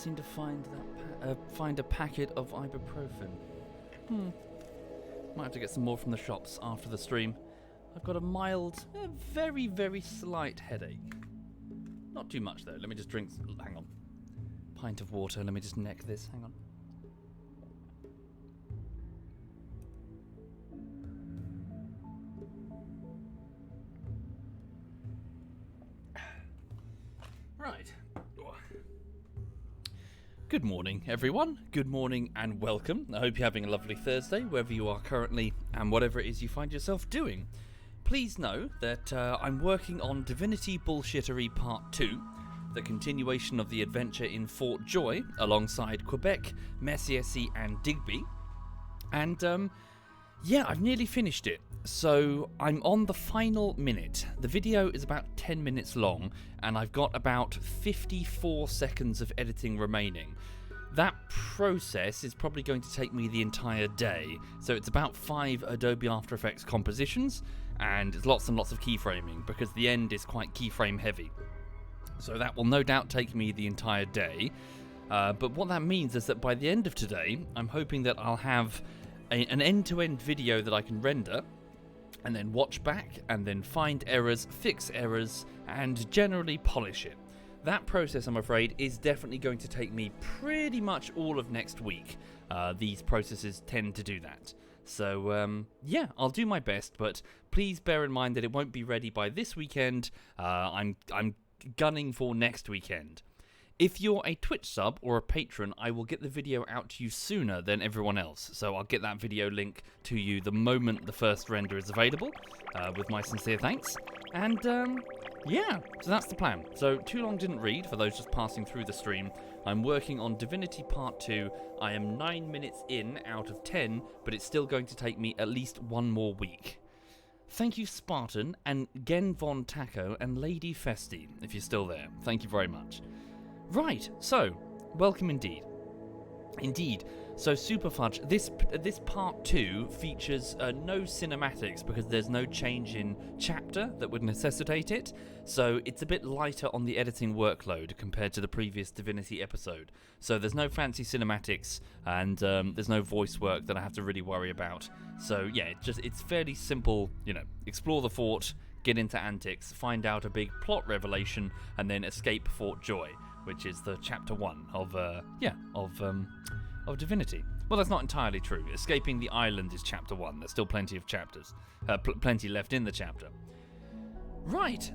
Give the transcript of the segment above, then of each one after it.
seem to find a packet of ibuprofen. Might have to get some more from the shops after the stream. I've got a mild, very, very slight headache. Not too much though. Let me just drink. Hang on. Pint of water. Let me just neck this. Hang on. Right. Good morning, everyone. Good morning and welcome. I hope you're having a lovely Thursday, wherever you are currently and whatever it is you find yourself doing. Please know that I'm working on Divinity Bullshittery Part 2, the continuation of the adventure in Fort Joy, alongside Quebec, Messiacy and Digby. And, yeah, I've nearly finished it. So I'm on the final minute. The video is about 10 minutes long, and I've got about 54 seconds of editing remaining. That process is probably going to take me the entire day. So it's about 5 Adobe After Effects compositions, and it's lots and lots of keyframing, because the end is quite keyframe heavy. So that will no doubt take me the entire day. But what that means is that by the end of today, I'm hoping that I'll have an end-to-end video that I can render, and then watch back, and then find errors, fix errors, and generally polish it. That process, I'm afraid, is definitely going to take me pretty much all of next week. These processes tend to do that. So, yeah, I'll do my best, but please bear in mind that it won't be ready by this weekend. I'm gunning for next weekend. If you're a Twitch sub or a patron, I will get the video out to you sooner than everyone else. So I'll get that video link to you the moment the first render is available, with my sincere thanks. And, yeah, so that's the plan. So Too Long Didn't Read, for those just passing through the stream. I'm working on Divinity Part 2. I am 9 minutes in out of 10, but it's still going to take me at least one more week. Thank you, Spartan, and Gen Von Taco, and Lady Festi, if you're still there. Thank you very much. Right, so, welcome indeed. Indeed, so Super Fudge, this part 2 features no cinematics because there's no change in chapter that would necessitate it, so it's a bit lighter on the editing workload compared to the previous Divinity episode. So there's no fancy cinematics, and there's no voice work that I have to really worry about. So yeah, it's fairly simple, explore the fort, get into antics, find out a big plot revelation, and then escape Fort Joy, which is the chapter 1 of Divinity. Well, that's not entirely true. Escaping the island is chapter 1. There's still plenty of chapters. Plenty left in the chapter. Right,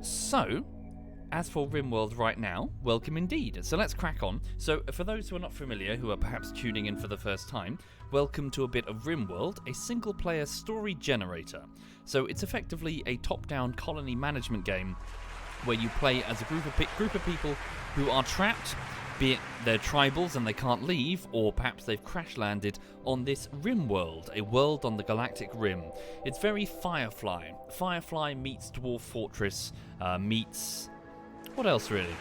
so, as for RimWorld right now, welcome indeed. So let's crack on. So, for those who are not familiar, who are perhaps tuning in for the first time, welcome to a bit of RimWorld, a single-player story generator. So it's effectively a top-down colony management game where you play as a group of people who are trapped, be it they're tribals and they can't leave, or perhaps they've crash-landed on this RimWorld, a world on the galactic rim. It's very Firefly. Firefly meets Dwarf Fortress, meets... what else, really?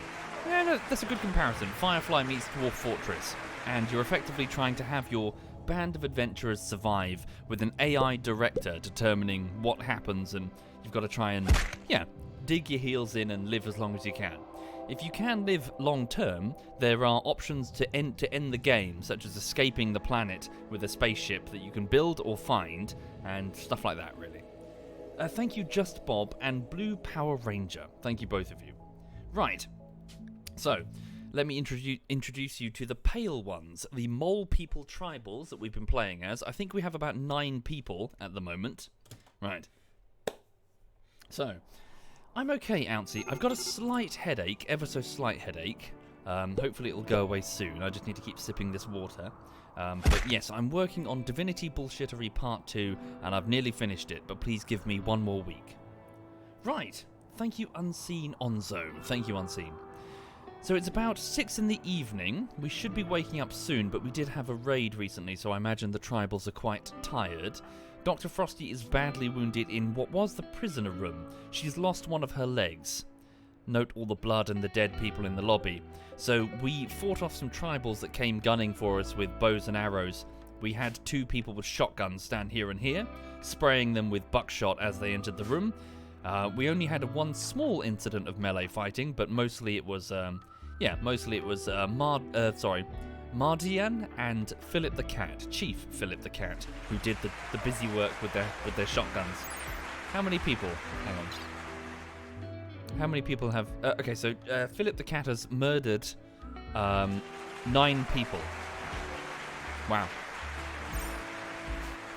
Yeah, no, that's a good comparison. Firefly meets Dwarf Fortress, and you're effectively trying to have your band of adventurers survive with an AI director determining what happens, and you've got to try and, dig your heels in and live as long as you can. If you can live long term, there are options to end the game, such as escaping the planet with a spaceship that you can build or find, and stuff like that, really. Thank you, Just Bob and Blue Power Ranger. Thank you, both of you. Right, so let me introduce you to the Pale Ones, the Mole People tribals that we've been playing as. I think we have about 9 people at the moment. Right. So, I'm okay, Ouncey. I've got a slight headache, ever so slight headache. Hopefully it'll go away soon. I just need to keep sipping this water. But yes, I'm working on Divinity Bullshittery Part 2, and I've nearly finished it, but please give me one more week. Right. Thank you, Unseen Onzo. Thank you, Unseen. So it's about 6 in the evening. We should be waking up soon, but we did have a raid recently, so I imagine the tribals are quite tired. Dr. Frosty is badly wounded in what was the prisoner room. She's lost one of her legs. Note all the blood and the dead people in the lobby. So we fought off some tribals that came gunning for us with bows and arrows. We had 2 people with shotguns stand here and here, spraying them with buckshot as they entered the room. We only had one small incident of melee fighting, but mostly it was, Yeah, mostly it was Mardian and Philip the Cat, Chief Philip the Cat, who did the busy work with their shotguns. How many people? Hang on. How many people have... okay, so Philip the Cat has murdered 9 people. Wow.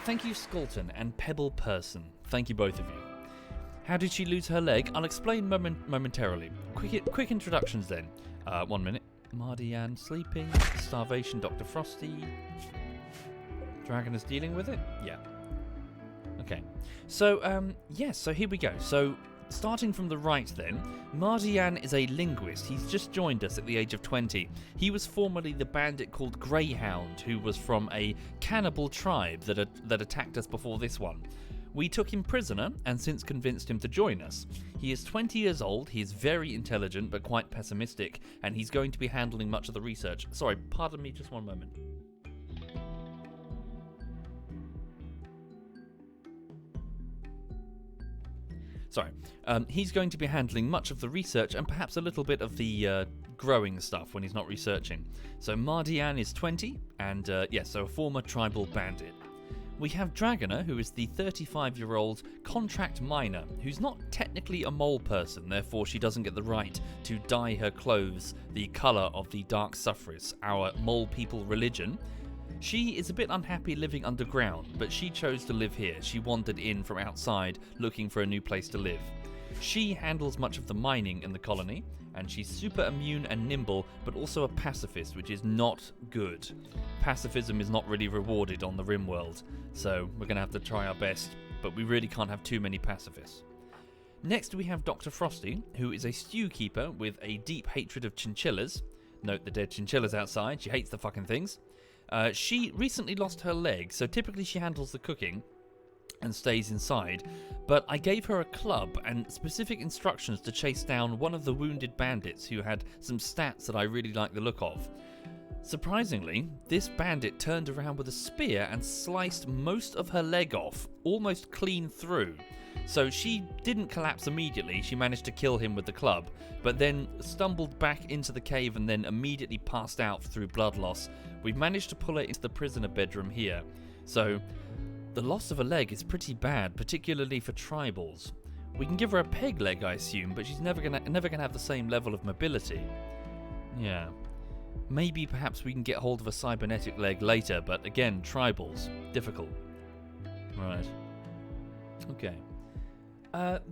Thank you, Skulton and Pebble Person. Thank you, both of you. How did she lose her leg? I'll explain momentarily. Quick introductions then. 1 minute. Mardian sleeping. Starvation, Dr. Frosty. Dragon is dealing with it? Yeah. Okay. So, yes, so here we go. So, starting from the right then, Mardian is a linguist. He's just joined us at the age of 20. He was formerly the bandit called Greyhound, who was from a cannibal tribe that attacked us before this one. We took him prisoner and since convinced him to join us. He is 20 years old, he is very intelligent but quite pessimistic, and he's going to be handling much of the research. Sorry, pardon me just one moment. Sorry. He's going to be handling much of the research and perhaps a little bit of the growing stuff when he's not researching. So Mardian is 20 and, so a former tribal bandit. We have Dragoner, who is the 35-year-old contract miner, who's not technically a mole person, therefore she doesn't get the right to dye her clothes the colour of the Dark Suffrage, our mole people religion. She is a bit unhappy living underground, but she chose to live here. She wandered in from outside, looking for a new place to live. She handles much of the mining in the colony, and she's super immune and nimble, but also a pacifist, which is not good. Pacifism is not really rewarded on the RimWorld, so we're going to have to try our best, but we really can't have too many pacifists. Next we have Dr. Frosty, who is a stew keeper with a deep hatred of chinchillas. Note the dead chinchillas outside, she hates the fucking things. She recently lost her leg, so typically she handles the cooking and stays inside, but I gave her a club and specific instructions to chase down one of the wounded bandits who had some stats that I really like the look of. Surprisingly, this bandit turned around with a spear and sliced most of her leg off, almost clean through. So she didn't collapse immediately, she managed to kill him with the club, but then stumbled back into the cave and then immediately passed out through blood loss. We've managed to pull her into the prisoner bedroom here. So the loss of a leg is pretty bad, particularly for tribals. We can give her a peg leg, I assume, but she's never gonna have the same level of mobility. Yeah. Maybe perhaps we can get hold of a cybernetic leg later, but again, tribals. Difficult. Right. Okay.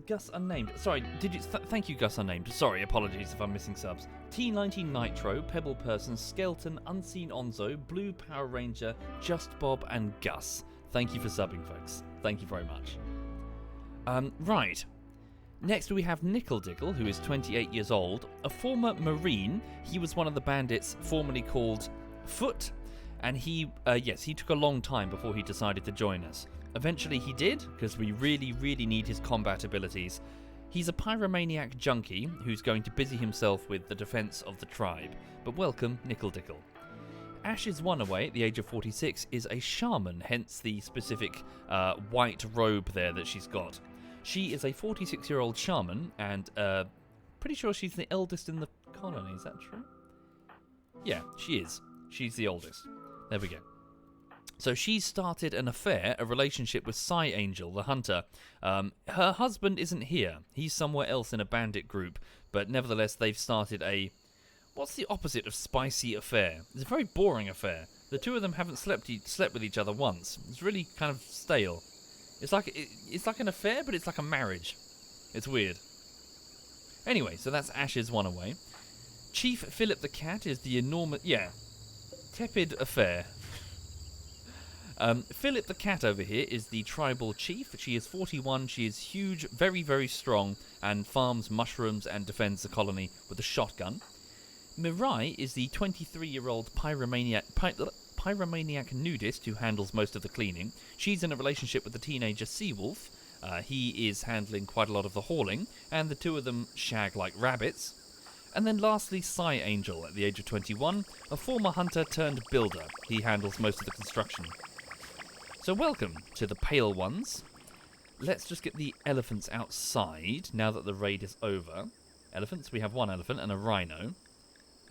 Gus Unnamed. Sorry, did you... thank you, Gus Unnamed. Sorry, apologies if I'm missing subs. T19 Nitro, Pebble Person, Skeleton, Unseen Onzo, Blue Power Ranger, Just Bob, and Gus. Thank you for subbing, folks. Thank you very much. Right. Next we have Nickeldickle, who is 28 years old, a former Marine. He was one of the bandits formerly called Foot, and he took a long time before he decided to join us. Eventually he did, because we really, really need his combat abilities. He's a pyromaniac junkie who's going to busy himself with the defense of the tribe. But welcome, Nickeldickle. Ash's Oneaway, at the age of 46, is a shaman, hence the specific white robe there that she's got. She is a 46-year-old shaman, and pretty sure she's the eldest in the colony, is that true? Yeah, she is. She's the oldest. There we go. So she started an affair, a relationship with Psy Angel, the hunter. Her husband isn't here. He's somewhere else in a bandit group, but nevertheless they've started a... What's the opposite of spicy affair? It's a very boring affair. The two of them haven't slept with each other once. It's really kind of stale. It's like an affair, but it's like a marriage. It's weird. Anyway, so that's Ash's Oneaway. Chief Philip the Cat is the enormous... Yeah. Tepid affair. Philip the Cat over here is the tribal chief. She is 41, she is huge, very, very strong, and farms mushrooms and defends the colony with a shotgun. Mirai is the 23-year-old pyromaniac nudist who handles most of the cleaning. She's in a relationship with the teenager Seawolf. He is handling quite a lot of the hauling, and the two of them shag like rabbits. And then lastly, Psy Angel, at the age of 21, a former hunter turned builder. He handles most of the construction. So welcome to the Pale Ones. Let's just get the elephants outside now that the raid is over. Elephants, we have one elephant and a rhino.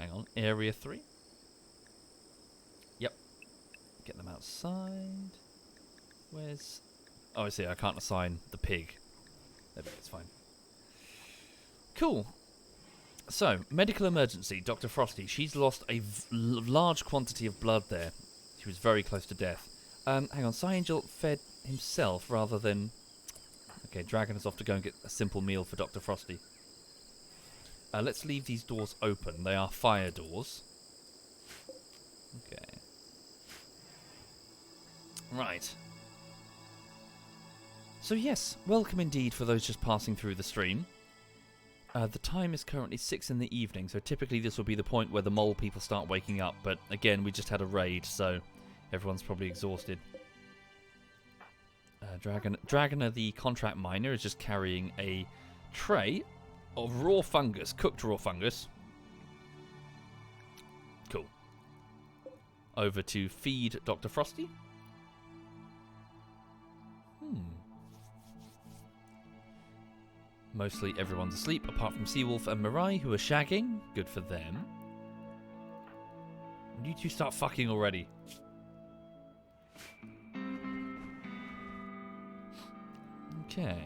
Hang on, area 3. Yep. Get them outside. Where's... Oh, I see, I can't assign the pig. There we go, it's fine. Cool. So, medical emergency, Dr. Frosty. She's lost a large quantity of blood there. She was very close to death. Hang on, Cyangel fed himself rather than... Okay, Dragon is off to go and get a simple meal for Dr. Frosty. Let's leave these doors open. They are fire doors. Okay. Right. So yes, welcome indeed for those just passing through the stream. The time is currently 6 in the evening, so typically this will be the point where the mole people start waking up, but again, we just had a raid, so everyone's probably exhausted. Dragoner, the contract miner, is just carrying a tray of raw fungus, cooked raw fungus. Cool. Over to feed Dr. Frosty. Mostly everyone's asleep, apart from Seawolf and Mirai, who are shagging. Good for them. You two start fucking already. Okay.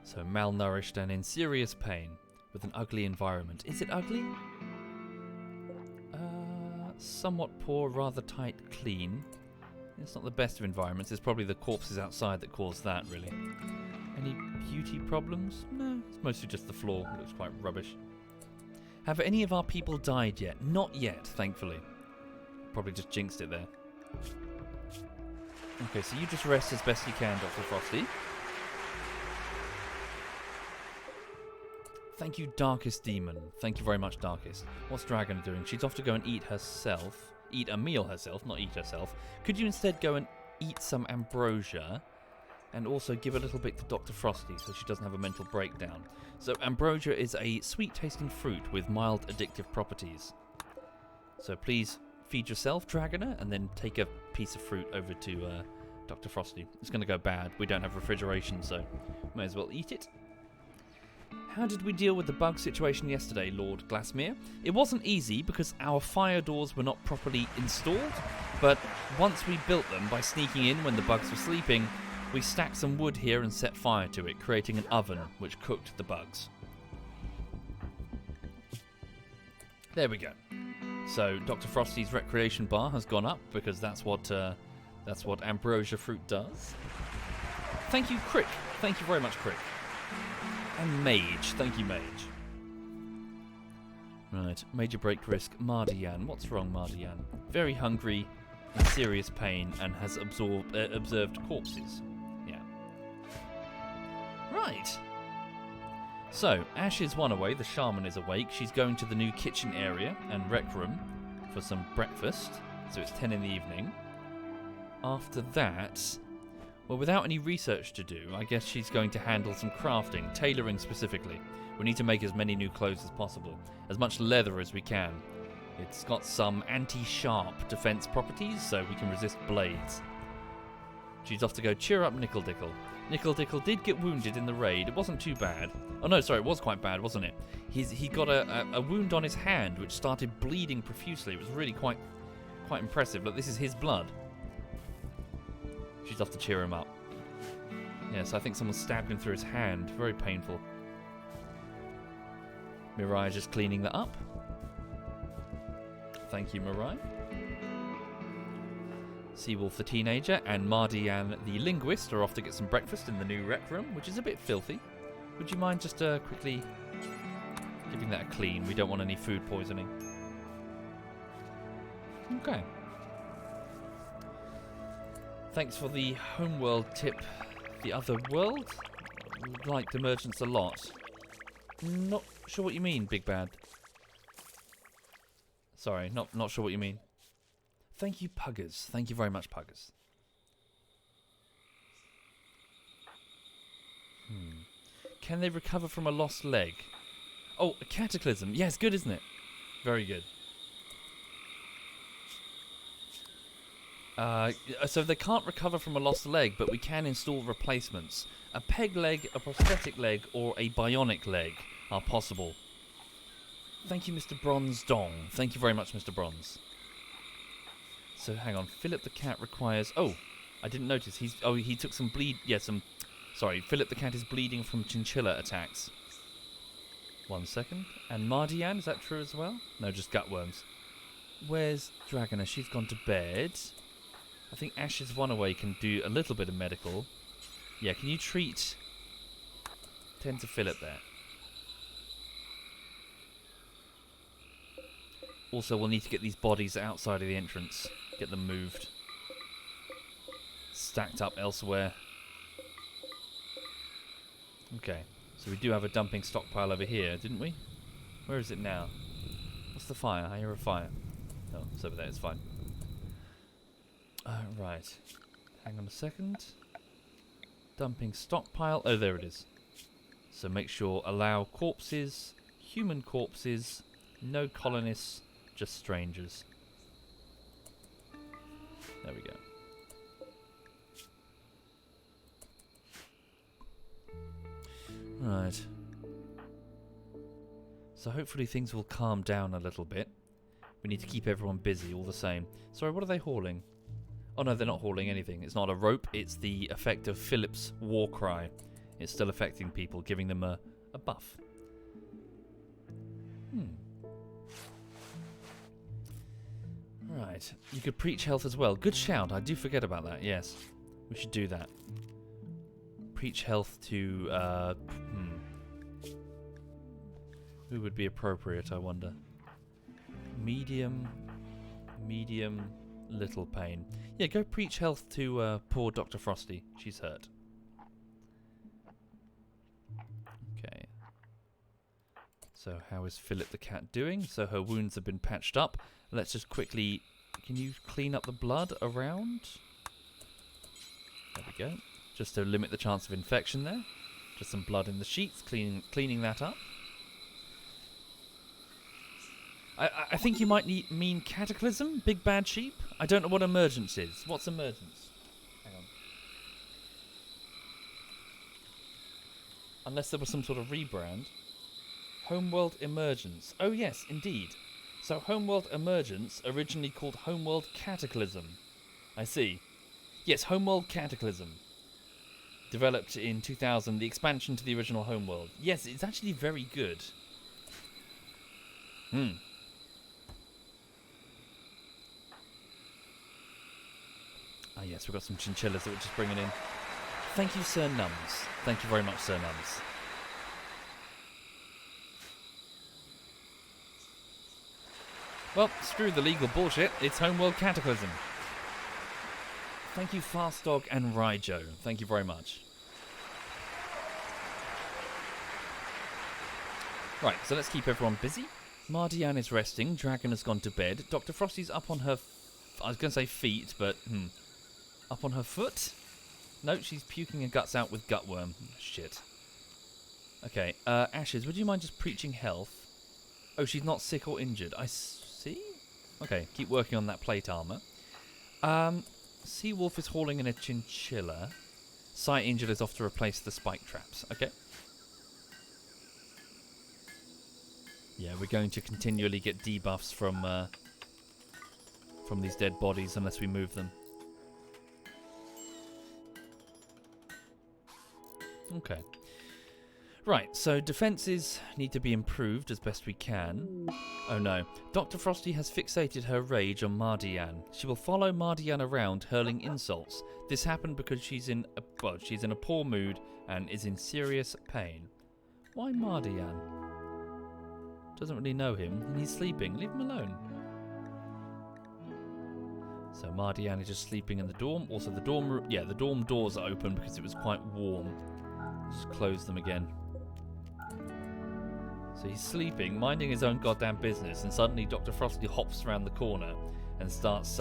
So malnourished and in serious pain, with an ugly environment. Is it ugly? Somewhat poor, rather tight, clean. It's not the best of environments. It's probably the corpses outside that caused that, really. Any beauty problems? No, it's mostly just the floor. It looks quite rubbish. Have any of our people died yet? Not yet, thankfully. Probably just jinxed it there. Okay, so you just rest as best you can, Dr. Frosty. Thank you, Darkest Demon. Thank you very much, Darkest. What's Dragon doing? She's off to go and eat herself. Eat a meal herself, not eat herself. Could you instead go and eat some ambrosia? And also give a little bit to Dr. Frosty so she doesn't have a mental breakdown. So ambrosia is a sweet-tasting fruit with mild addictive properties. So please feed yourself, Dragoner, and then take a piece of fruit over to Dr. Frosty. It's going to go bad. We don't have refrigeration, so may as well eat it. How did we deal with the bug situation yesterday, Lord Glassmere? It wasn't easy because our fire doors were not properly installed, but once we built them by sneaking in when the bugs were sleeping, we stacked some wood here and set fire to it, creating an oven which cooked the bugs. There we go. So Dr. Frosty's recreation bar has gone up because that's what ambrosia fruit does. Thank you, Crick. Thank you very much, Crick. And Mage. Thank you, Mage. Right. Major break risk. Mardian. What's wrong, Mardian? Very hungry, in serious pain, and has observed corpses. Yeah. Right. So, Ash is one away. The shaman is awake. She's going to the new kitchen area and rec room for some breakfast. So it's 10 in the evening. After that... Well, without any research to do, I guess she's going to handle some crafting, tailoring specifically. We need to make as many new clothes as possible, as much leather as we can. It's got some anti-sharp defense properties, so we can resist blades. She's off to go cheer up Nickel Dickle. Nickel Dickle did get wounded in the raid. It wasn't too bad. Oh no, sorry, it was quite bad, wasn't it? He got a wound on his hand, which started bleeding profusely. It was really quite impressive. Look, this is his blood. She's off to cheer him up. Yes, I think someone stabbed him through his hand. Very painful. Mirai just cleaning that up. Thank you, Mirai. Seawolf the teenager and Mardian the linguist are off to get some breakfast in the new rec room, which is a bit filthy. Would you mind just quickly giving that a clean? We don't want any food poisoning. Okay. Thanks for the homeworld tip. The other world? Liked Emergence a lot. Not sure what you mean, Big Bad. Sorry, not sure what you mean. Thank you, Puggers. Thank you very much, Puggers. Can they recover from a lost leg? Oh, a cataclysm. Yes, good, isn't it? Very good. So they can't recover from a lost leg, but we can install replacements. A peg leg, a prosthetic leg, or a bionic leg are possible. Thank you, Mr. Bronze Dong. Thank you very much, Mr. Bronze. So, hang on. Philip the cat requires... Oh, I didn't notice. He took some bleed... Yeah, some... Sorry, Philip the cat is bleeding from chinchilla attacks. 1 second. And Mardian, is that true as well? No, just gutworms. Where's Dragona? She's gone to bed. I think Ash's Runaway can do a little bit of medical. Yeah, can you treat... Tend to Philip there. Also, we'll need to get these bodies outside of the entrance. Get them moved. Stacked up elsewhere. Okay, so we do have a dumping stockpile over here, didn't we? Where is it now? What's the fire? I hear a fire. Oh, it's over there, it's fine. Right. Hang on a second. Dumping stockpile. Oh, there it is. So make sure, allow corpses, human corpses, no colonists, just strangers. There we go. Right. So hopefully things will calm down a little bit. We need to keep everyone busy all the same. Sorry, what are they hauling? Oh no, they're not hauling anything. It's not a rope, it's the effect of Philip's war cry. It's still affecting people, giving them a buff. Right. You could preach health as well. Good shout. I do forget about that. Yes. We should do that. Preach health to... Who would be appropriate, I wonder? Medium, little pain. Yeah, go preach health to poor Dr. Frosty. She's hurt. Okay. So how is Philip the cat doing? So her wounds have been patched up. Let's just quickly... Can you clean up the blood around? There we go. Just to limit the chance of infection there. Just some blood in the sheets, cleaning that up. I think you might mean Cataclysm? Big Bad Sheep? I don't know what Emergence is. What's Emergence? Hang on. Unless there was some sort of rebrand. Homeworld Emergence. Oh yes, indeed. So Homeworld Emergence, originally called Homeworld Cataclysm. I see. Yes, Homeworld Cataclysm. Developed in 2000, the expansion to the original Homeworld. Yes, it's actually very good. Ah yes, we've got some chinchillas that we're just bringing in. Thank you, Sir Nums. Thank you very much, Sir Nums. Well, screw the legal bullshit. It's Homeworld Cataclysm. Thank you, Fast Dog and Raijo. Thank you very much. Right, so let's keep everyone busy. Mardian is resting. Dragon has gone to bed. Dr. Frosty's up on her... I was going to say feet, but... Up on her foot? No, she's puking her guts out with gutworm. Shit. Okay, Ashes, would you mind just preaching health? Oh, she's not sick or injured. I see? Okay, keep working on that plate armor. Seawolf is hauling in a chinchilla. Sight Angel is off to replace the spike traps. Okay. Yeah, we're going to continually get debuffs from these dead bodies unless we move them. Okay. Right, so defences need to be improved as best we can. Oh no. Dr. Frosty has fixated her rage on Mardian. She will follow Mardian around, hurling insults. This happened because she's in a poor mood and is in serious pain. Why Mardian? Doesn't really know him, and he's sleeping. Leave him alone. So Mardian is just sleeping in the dorm. Also the dorm doors are open because it was quite warm. Just close them again. So he's sleeping, minding his own goddamn business, and suddenly Dr. Frosty hops around the corner and starts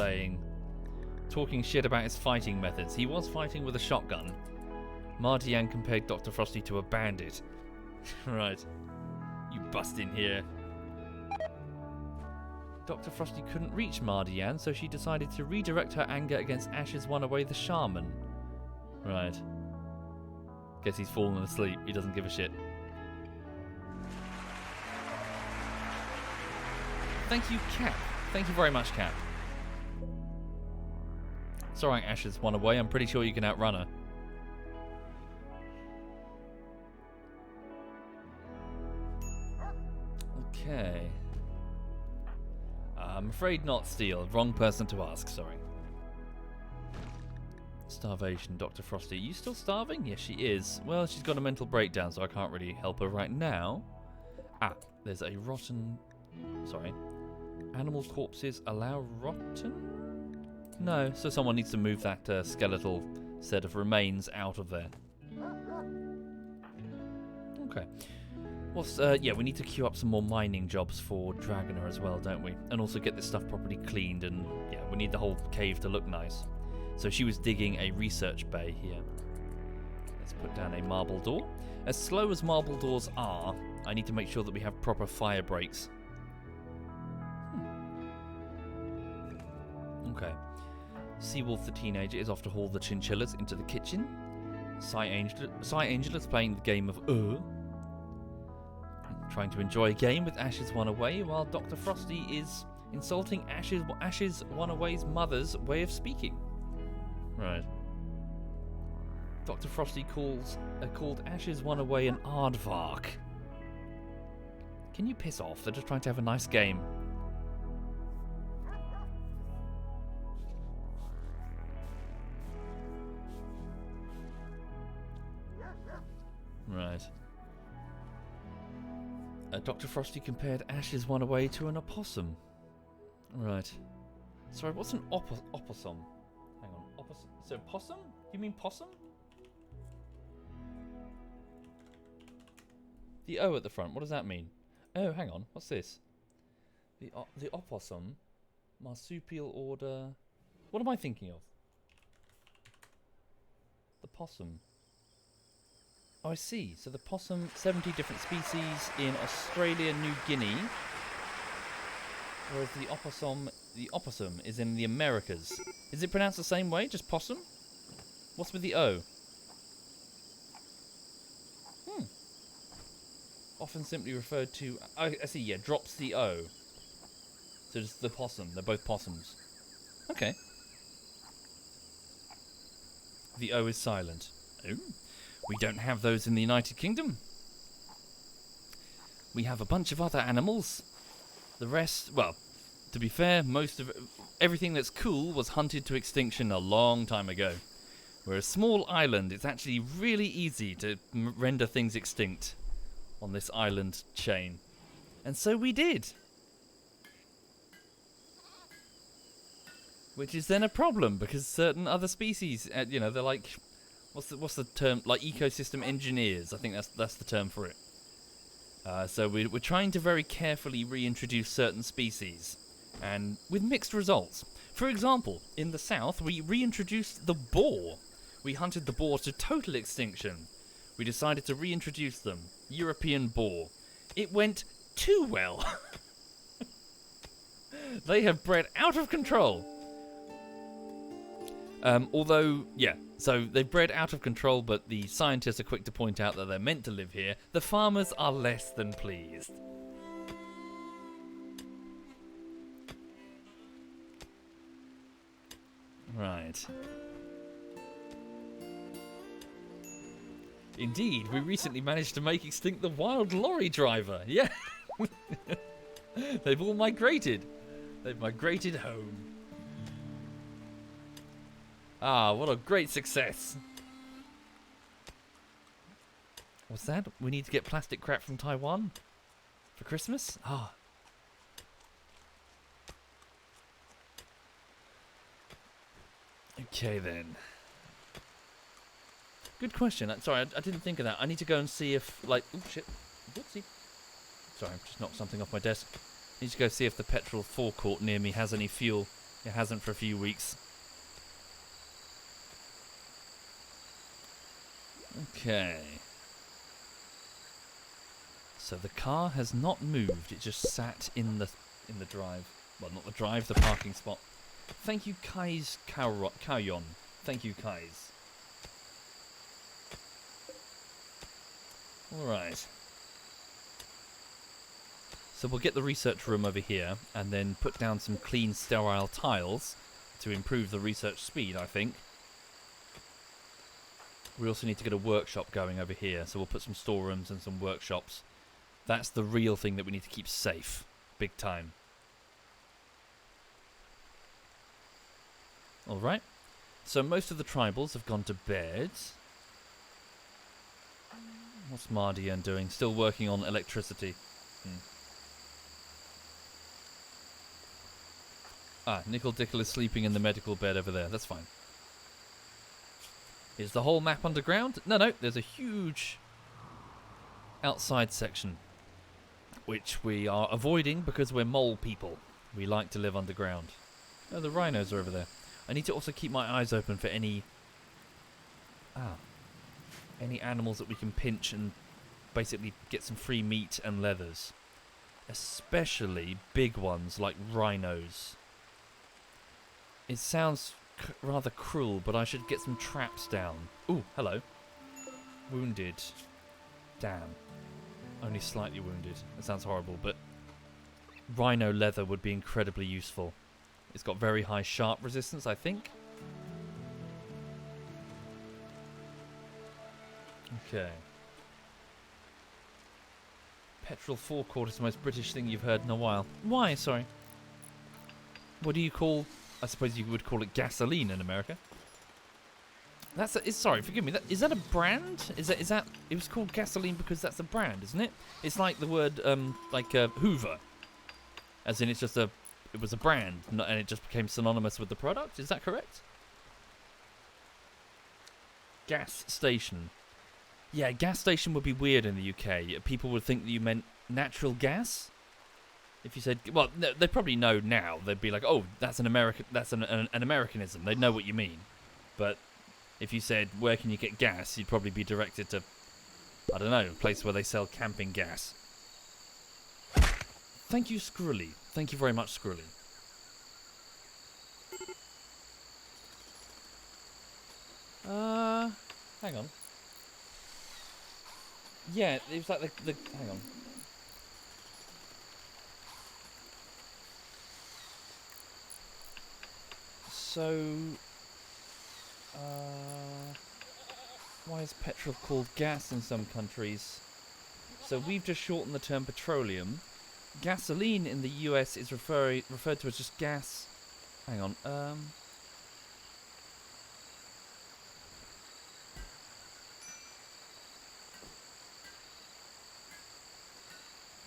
talking shit about his fighting methods. He was fighting with a shotgun. Mardian compared Dr. Frosty to a bandit. Right. You bust in here. Dr. Frosty couldn't reach Mardian, so she decided to redirect her anger against Ash's Runaway the Shaman. Right. Guess he's fallen asleep. He doesn't give a shit. Thank you, Cap. Thank you very much, Cap. It's alright, Ashes one away. I'm pretty sure you can outrun her. Okay. I'm afraid not, Steel. Wrong person to ask, sorry. Starvation, Dr. Frosty. Are you still starving? Yes, she is. Well, she's got a mental breakdown, so I can't really help her right now. Ah, there's a rotten... Sorry. Animal corpses allow rotten? No, so someone needs to move that skeletal set of remains out of there. Okay. Yeah, we need to queue up some more mining jobs for Dragoner as well, don't we? And also get this stuff properly cleaned, and yeah, we need the whole cave to look nice. So she was digging a research bay here. Let's put down a marble door. As slow as marble doors are, I need to make sure that we have proper fire breaks. Okay. Seawolf the teenager is off to haul the chinchillas into the kitchen. Psy Angel is playing the game of trying to enjoy a game with Ashes One Away, while Dr. Frosty is insulting Ashes One Away's mother's way of speaking. Right. Dr. Frosty called Ashes One Away an aardvark. Can you piss off? They're just trying to have a nice game. Right. Dr. Frosty compared Ashes One Away to an opossum. Right. Sorry, what's an opossum? Hang on. So possum? You mean possum? The O at the front, what does that mean? Oh, hang on. What's this? The opossum. Marsupial order. What am I thinking of? The possum. Oh, I see. So the possum, 70 different species in Australia, New Guinea. Whereas the opossum is in the Americas. Is it pronounced the same way, just possum? What's with the O? Often simply referred to... I see, yeah, drops the O. So just the possum. They're both possums. Okay. The O is silent. Oh. We don't have those in the United Kingdom. We have a bunch of other animals. The rest, well, to be fair, most of everything that's cool was hunted to extinction a long time ago. We're a small island. It's actually really easy to render things extinct on this island chain. And so we did. Which is then a problem, because certain other species, you know, they're like... What's the term? Like ecosystem engineers. I think that's the term for it. So we're trying to very carefully reintroduce certain species, and with mixed results. For example, in the south, we reintroduced the boar. We hunted the boar to total extinction. We decided to reintroduce them. European boar. It went too well. They have bred out of control. Although, yeah, so they've bred out of control, but the scientists are quick to point out that they're meant to live here. The farmers are less than pleased. Right. Indeed, we recently managed to make extinct the wild lorry driver. Yeah. They've all migrated. They've migrated home. Ah, what a great success. What's that? We need to get plastic crap from Taiwan? For Christmas? Ah. Okay then. Good question. Sorry, I didn't think of that. I need to go and see if, like... Oh, shit. Whoopsie. Sorry, I've just knocked something off my desk. I need to go see if the petrol forecourt near me has any fuel. It hasn't for a few weeks. Okay. So the car has not moved. It just sat in the drive. Well, not the drive, the parking spot. Thank you, Kai's Kaoyon. Thank you, Kai's. All right. So we'll get the research room over here and then put down some clean, sterile tiles to improve the research speed, I think. We also need to get a workshop going over here, so we'll put some storerooms and some workshops. That's the real thing that we need to keep safe. Big time. Alright. So most of the tribals have gone to bed. What's Mardian doing? Still working on electricity. Ah, Nickel Dickle is sleeping in the medical bed over there. That's fine. Is the whole map underground? No, there's a huge outside section, which we are avoiding because we're mole people. We like to live underground. Oh, the rhinos are over there. I need to also keep my eyes open for any animals that we can pinch and basically get some free meat and leathers. Especially big ones like rhinos. It sounds rather cruel, but I should get some traps down. Ooh, hello. Wounded. Damn. Only slightly wounded. That sounds horrible, but rhino leather would be incredibly useful. It's got very high sharp resistance, I think. Okay. Petrol forecourt is the most British thing you've heard in a while. Why? Sorry. What do you call... I suppose you would call it gasoline in America. Sorry, forgive me. Is that a brand? Is that? It was called gasoline because that's a brand, isn't it? It's like the word Hoover, as in it was a brand, and it just became synonymous with the product. Is that correct? Gas station. Yeah, gas station would be weird in the UK. People would think that you meant natural gas. If you said, well, they probably know now. They'd be like, "Oh, that's an American. That's an Americanism." They'd know what you mean. But if you said, "Where can you get gas?" you'd probably be directed to, I don't know, a place where they sell camping gas. Thank you, Skrully. Thank you very much, Skrully. Hang on. Yeah, it was like the hang on. So, why is petrol called gas in some countries? So we've just shortened the term petroleum. Gasoline in the US is referred to as just gas. Hang on.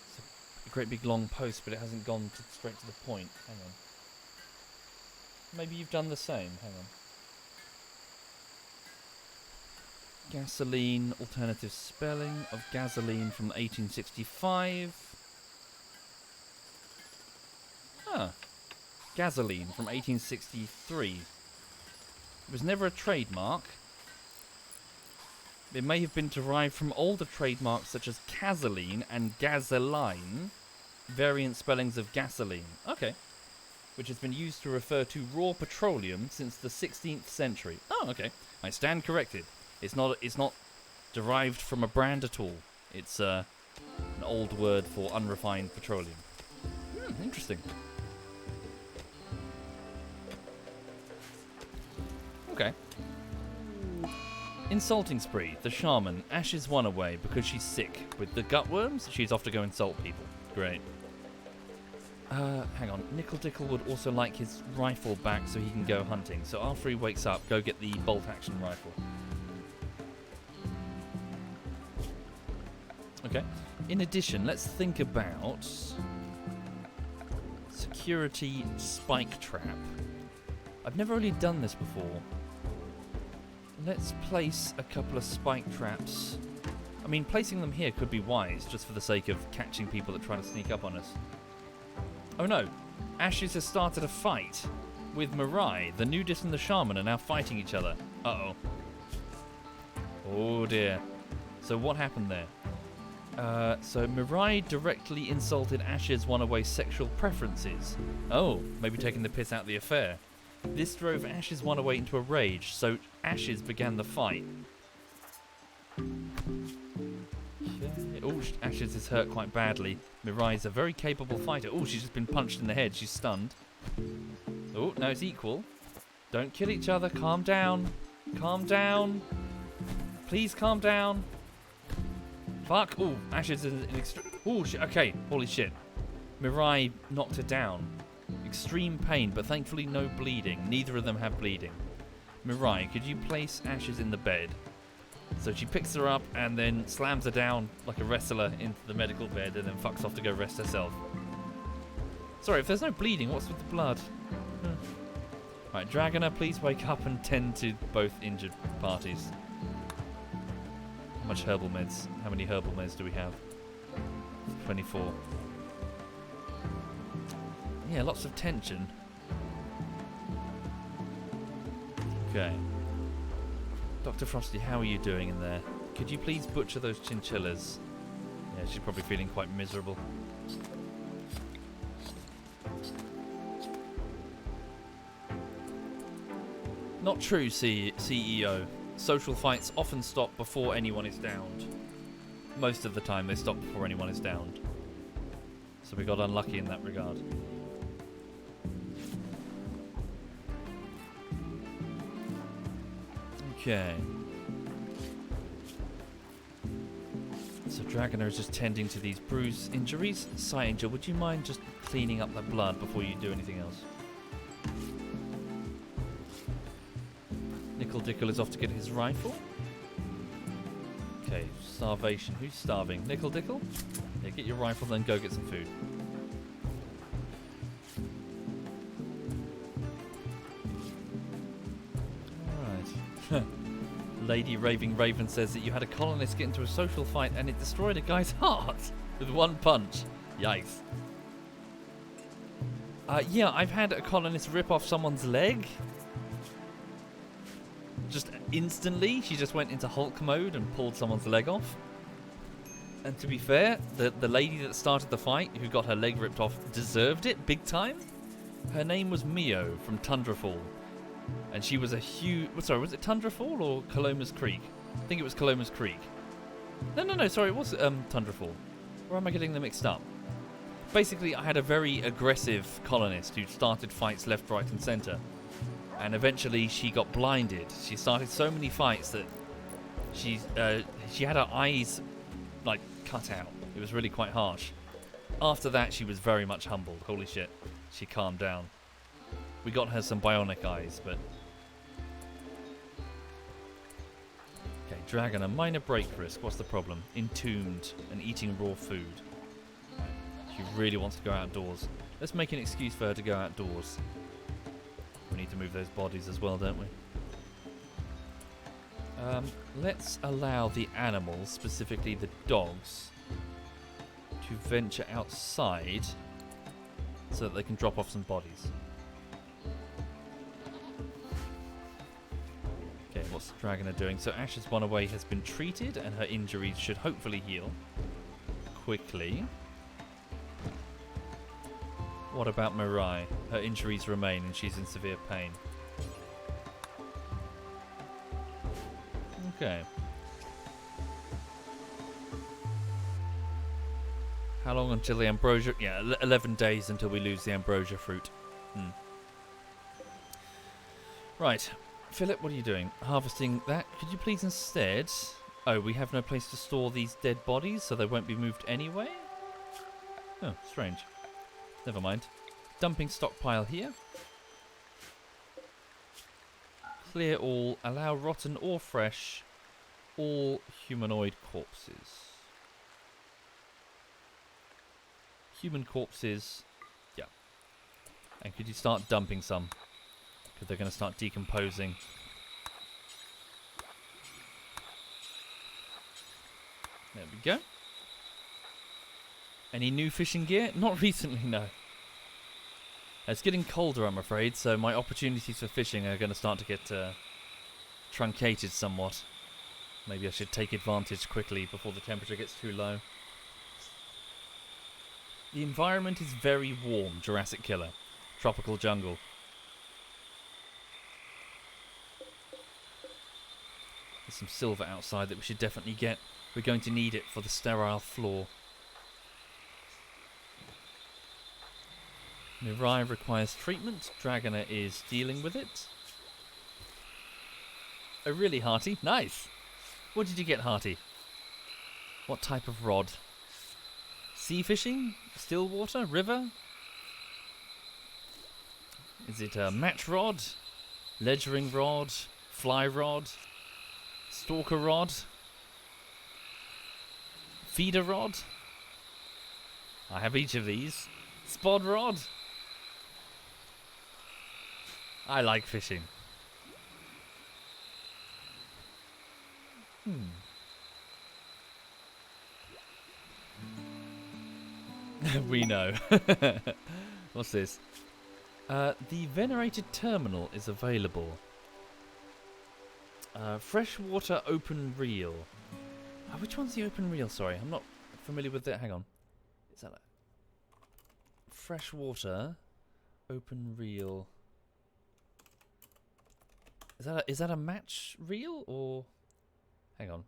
It's a great big long post, but it hasn't gone straight to the point. Hang on. Maybe you've done the same. Hang on. Gasoline, alternative spelling of gasoline from 1865. Gasoline from 1863. It was never a trademark. It may have been derived from older trademarks such as gasoline and gasoline, variant spellings of gasoline. Okay. Which has been used to refer to raw petroleum since the 16th century. Oh, okay. I stand corrected. It's not derived from a brand at all. It's an old word for unrefined petroleum. Interesting. Okay. Insulting spree. The shaman. Ashes one away because she's sick. With the gutworms, she's off to go insult people. Great. Hang on. Nickel Dickle would also like his rifle back so he can go hunting. So after he wakes up, go get the bolt-action rifle. Okay. In addition, let's think about security spike trap. I've never really done this before. Let's place a couple of spike traps. I mean, placing them here could be wise, just for the sake of catching people that try to sneak up on us. Oh no, Ashes has started a fight with Mirai. The nudist and the shaman are now fighting each other. Uh-oh. Oh dear. So what happened there? So Mirai directly insulted Ashes one-away sexual preferences. Oh, maybe taking the piss out of the affair. This drove Ashes one-away into a rage, so Ashes began the fight. Okay, Oh, Ashes is hurt quite badly. Mirai's a very capable fighter. Oh, she's just been punched in the head. She's stunned. Oh, no, it's equal. Don't kill each other. Calm down. Calm down. Please calm down. Fuck. Oh, Ashes is an extreme... Oh, okay. Holy shit. Mirai knocked her down. Extreme pain, but thankfully no bleeding. Neither of them have bleeding. Mirai, could you place Ashes in the bed? So she picks her up and then slams her down like a wrestler into the medical bed and then fucks off to go rest herself. Sorry, if there's no bleeding, what's with the blood? Right, Dragoner, please wake up and tend to both injured parties. How much herbal meds? How many herbal meds do we have? 24. Yeah, lots of tension. Okay. Dr. Frosty, how are you doing in there? Could you please butcher those chinchillas? Yeah, she's probably feeling quite miserable. Not true, CEO. Social fights often stop before anyone is downed. Most of the time they stop before anyone is downed. So we got unlucky in that regard. Okay. So Dragoner is just tending to these bruise injuries. Side Angel, would you mind just cleaning up the blood before you do anything else? Nickel Dickle is off to get his rifle. Okay, starvation. Who's starving? Nickel Dickle? Yeah, get your rifle, then go get some food. Alright. Lady Raving Raven says that you had a colonist get into a social fight and it destroyed a guy's heart with one punch. Yikes. Yeah, I've had a colonist rip off someone's leg. Just instantly, she just went into Hulk mode and pulled someone's leg off. And to be fair, the lady that started the fight, who got her leg ripped off, deserved it big time. Her name was Mio from Tundrafall. And she was a huge... Sorry, was it Tundrafall or Coloma's Creek? I think it was Coloma's Creek. No, sorry, it was Tundrafall. Or am I getting them mixed up? Basically, I had a very aggressive colonist who started fights left, right and centre. And eventually she got blinded. She started so many fights that she had her eyes like cut out. It was really quite harsh. After that, she was very much humbled. Holy shit. She calmed down. We got her some bionic eyes, but... Okay, Dragon, a minor break risk. What's the problem? Entombed and eating raw food. She really wants to go outdoors. Let's make an excuse for her to go outdoors. We need to move those bodies as well, don't we? Let's allow the animals, specifically the dogs, to venture outside so that they can drop off some bodies. Okay, what's the Dragoner doing? So Ash's one away has been treated and her injuries should hopefully heal quickly. What about Mirai? Her injuries remain and she's in severe pain. Okay. How long until the ambrosia? Yeah, 11 days until we lose the ambrosia fruit. Right. Philip, what are you doing? Harvesting that. Could you please instead... Oh, we have no place to store these dead bodies, so they won't be moved anyway? Oh, strange. Never mind. Dumping stockpile here. Clear all. Allow rotten or fresh. All humanoid corpses. Human corpses. Yeah. And could you start dumping some? Because they're going to start decomposing. There we go. Any new fishing gear? Not recently, no. It's getting colder, I'm afraid, so my opportunities for fishing are going to start to get truncated somewhat. Maybe I should take advantage quickly before the temperature gets too low. The environment is very warm, Jurassic Killer. Tropical jungle. some silver outside that we should definitely get. We're going to need it for the sterile floor. Mirai requires treatment. Dragoner is dealing with it. Oh, really, Hearty? Nice! What did you get, Hearty? What type of rod? Sea fishing? Still water? River? Is it a match rod? Ledgering rod? Fly rod? Stalker rod? Feeder rod? I have each of these. Spod rod? I like fishing. We know. What's this? The venerated terminal is available. Freshwater open reel. Which one's the open reel? Sorry, I'm not familiar with it. Hang on. Is that a freshwater open reel? Is that a match reel or? Hang on.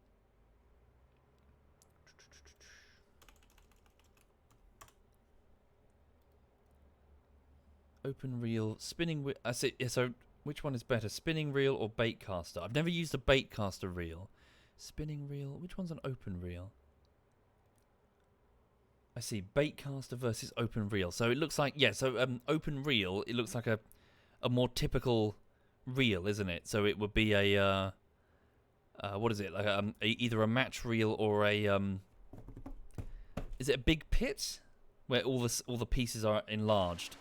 Open reel, spinning wheel. I see. So, which one is better, spinning reel or bait caster? I've never used a bait caster reel. Spinning reel. Which one's an open reel? I see. Bait caster versus open reel. So it looks like So open reel. It looks like a more typical reel, isn't it? So it would be a what is it? Like either a match reel or a Is it a big pit where all the pieces are enlarged?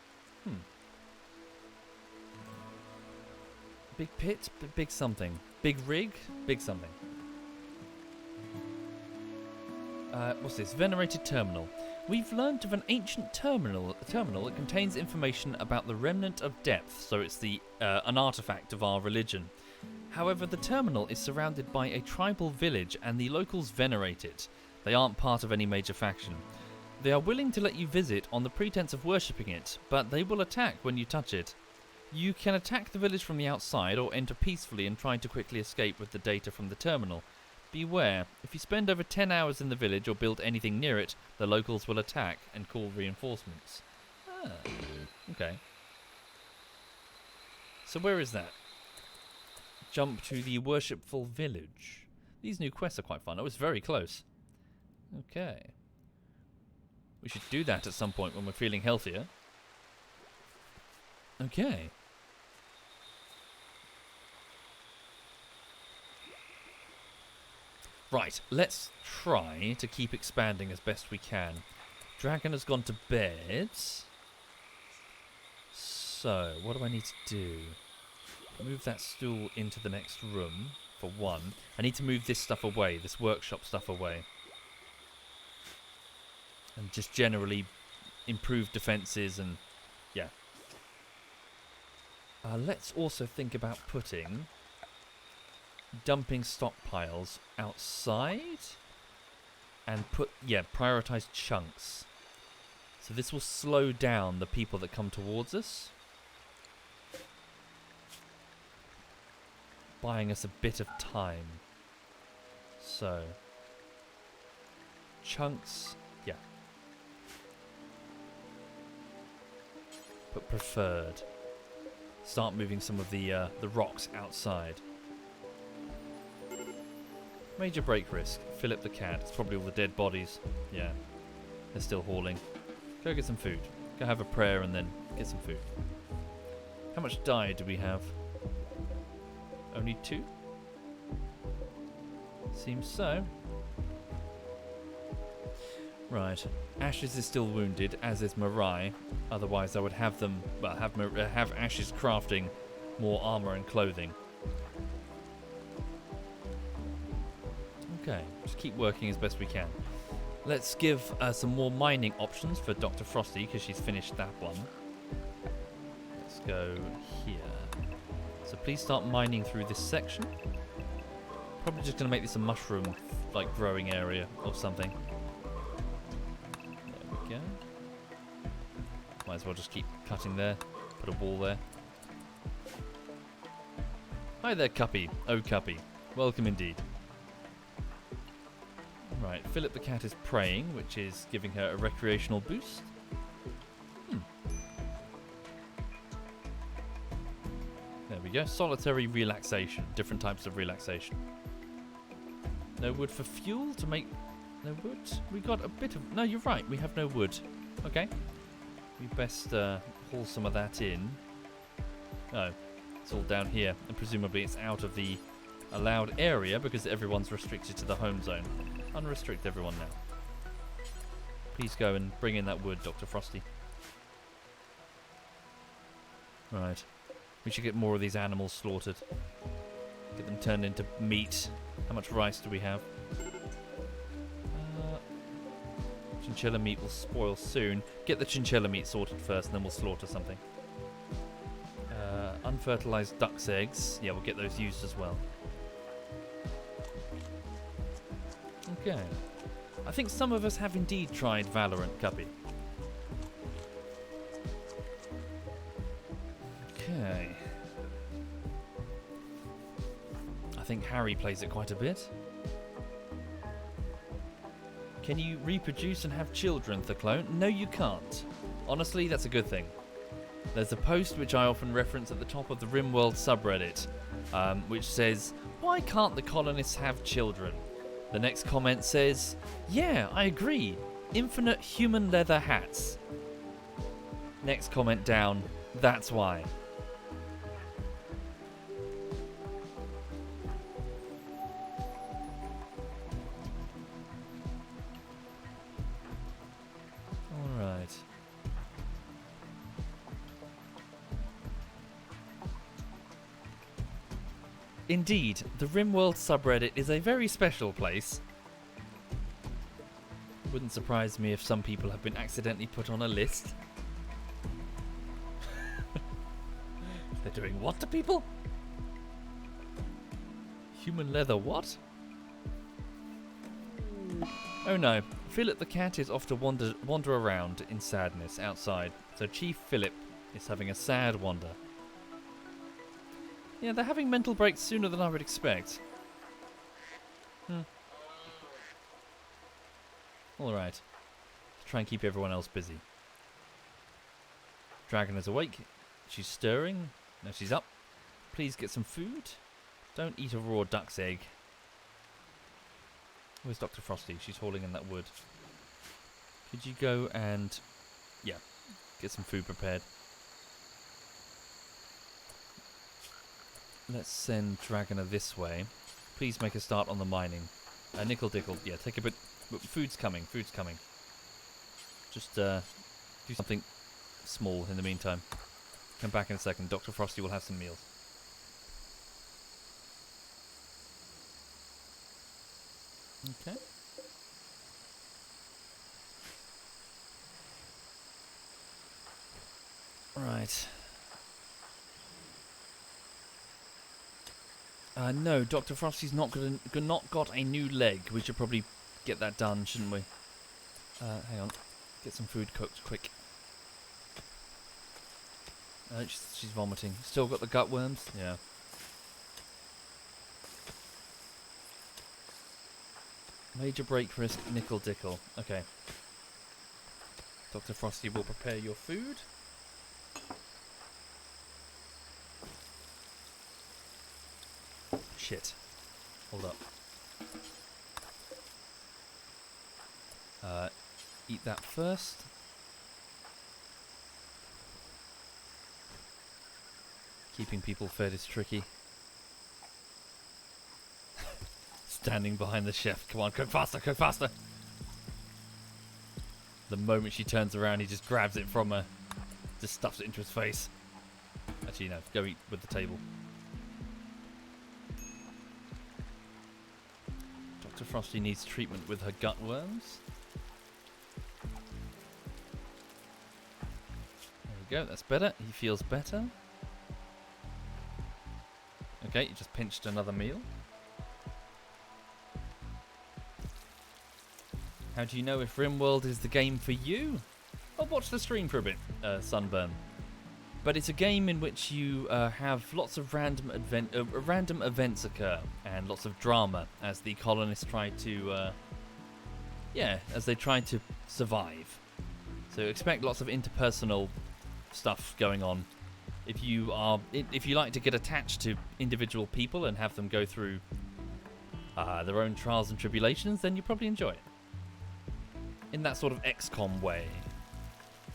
Big pit, big something. Big rig, big something. What's this? Venerated terminal. We've learned of an ancient terminal. A terminal that contains information about the remnant of depth. So it's an artifact of our religion. However, the terminal is surrounded by a tribal village, and the locals venerate it. They aren't part of any major faction. They are willing to let you visit on the pretense of worshipping it, but they will attack when you touch it. You can attack the village from the outside or enter peacefully and try to quickly escape with the data from the terminal. Beware, if you spend over 10 hours in the village or build anything near it, the locals will attack and call reinforcements. Okay. So where is that? Jump to the worshipful village. These new quests are quite fun. I was very close. Okay. We should do that at some point when we're feeling healthier. Okay. Right, let's try to keep expanding as best we can. Dragon has gone to bed. So, what do I need to do? Move that stool into the next room, for one. I need to move this stuff away, this workshop stuff away. And just generally improve defences and, yeah. Let's also think about dumping stockpiles outside and prioritise chunks. So this will slow down the people that come towards us, buying us a bit of time. So chunks, yeah. But preferred. Start moving some of the rocks outside. Major break risk. Philip the cat. It's probably all the dead bodies. Yeah. They're still hauling. Go get some food. Go have a prayer and then get some food. How much dye do we have? Only 2? Seems so. Right. Ashes is still wounded, as is Mirai. Otherwise I would have them, well, have Ashes crafting more armor and clothing. Okay, just keep working as best we can. Let's give some more mining options for Dr. Frosty, because she's finished that one. Let's go here. So please start mining through this section. Probably just going to make this a mushroom, like, growing area or something. There we go. Might as well just keep cutting there. Put a wall there. Hi there, Cuppy. Oh, Cuppy. Welcome indeed. Right, Philip the cat is praying, which is giving her a recreational boost. There we go. Solitary relaxation. Different types of relaxation. No wood for fuel to make... No wood? We got a bit of... No, you're right. We have no wood. Okay. We best haul some of that in. Oh, it's all down here. And presumably it's out of the allowed area because everyone's restricted to the home zone. Unrestrict everyone now. Please go and bring in that wood, Dr. Frosty. Right. We should get more of these animals slaughtered. Get them turned into meat. How much rice do we have? Chinchilla meat will spoil soon. Get the chinchilla meat sorted first and then we'll slaughter something. Unfertilized duck's eggs. Yeah, we'll get those used as well. Okay. I think some of us have indeed tried Valorant, Cuppy. Okay. I think Harry plays it quite a bit. Can you reproduce and have children, the clone? No, you can't. Honestly, that's a good thing. There's a post which I often reference at the top of the RimWorld subreddit, which says, "Why can't the colonists have children?" The next comment says, "Yeah, I agree. Infinite human leather hats." Next comment down, "That's why." Alright. Indeed, the RimWorld subreddit is a very special place. Wouldn't surprise me if some people have been accidentally put on a list. They're doing what to people? Human leather what? Oh no, Philip the cat is off to wander around in sadness outside. So Chief Philip is having a sad wander. Yeah, they're having mental breaks sooner than I would expect. Alright. Try and keep everyone else busy. Dragon is awake. She's stirring. No, she's up. Please get some food. Don't eat a raw duck's egg. Where's Dr. Frosty? She's hauling in that wood. Could you go and... yeah, get some food prepared. Let's send Dragoner this way. Please make a start on the mining. Nickel Dickle, yeah, take a bit... Food's coming, food's coming. Just do something small in the meantime. Come back in a second. Dr. Frosty will have some meals. Okay. Right. No, Dr. Frosty's not got a new leg. We should probably get that done, shouldn't we? Hang on. Get some food cooked quick. She's vomiting. Still got the gut worms? Yeah. Major break risk, nickel dickle. Okay. Dr. Frosty will prepare your food. Shit. Hold up. Eat that first. Keeping people fed is tricky. Standing behind the chef. Come on, cook faster, cook faster. The moment she turns around, he just grabs it from her. Just stuffs it into his face. Actually, no, go eat with the table. Dr. Frosty needs treatment with her gut worms. There we go, that's better. He feels better. Okay, you just pinched another meal. How do you know if RimWorld is the game for you? I'll watch the stream for a bit, Sunburn. But it's a game in which you have lots of random events occur and lots of drama as the colonists try to, as they try to survive. So expect lots of interpersonal stuff going on. If you like to get attached to individual people and have them go through their own trials and tribulations, then you probably enjoy it. In that sort of XCOM way,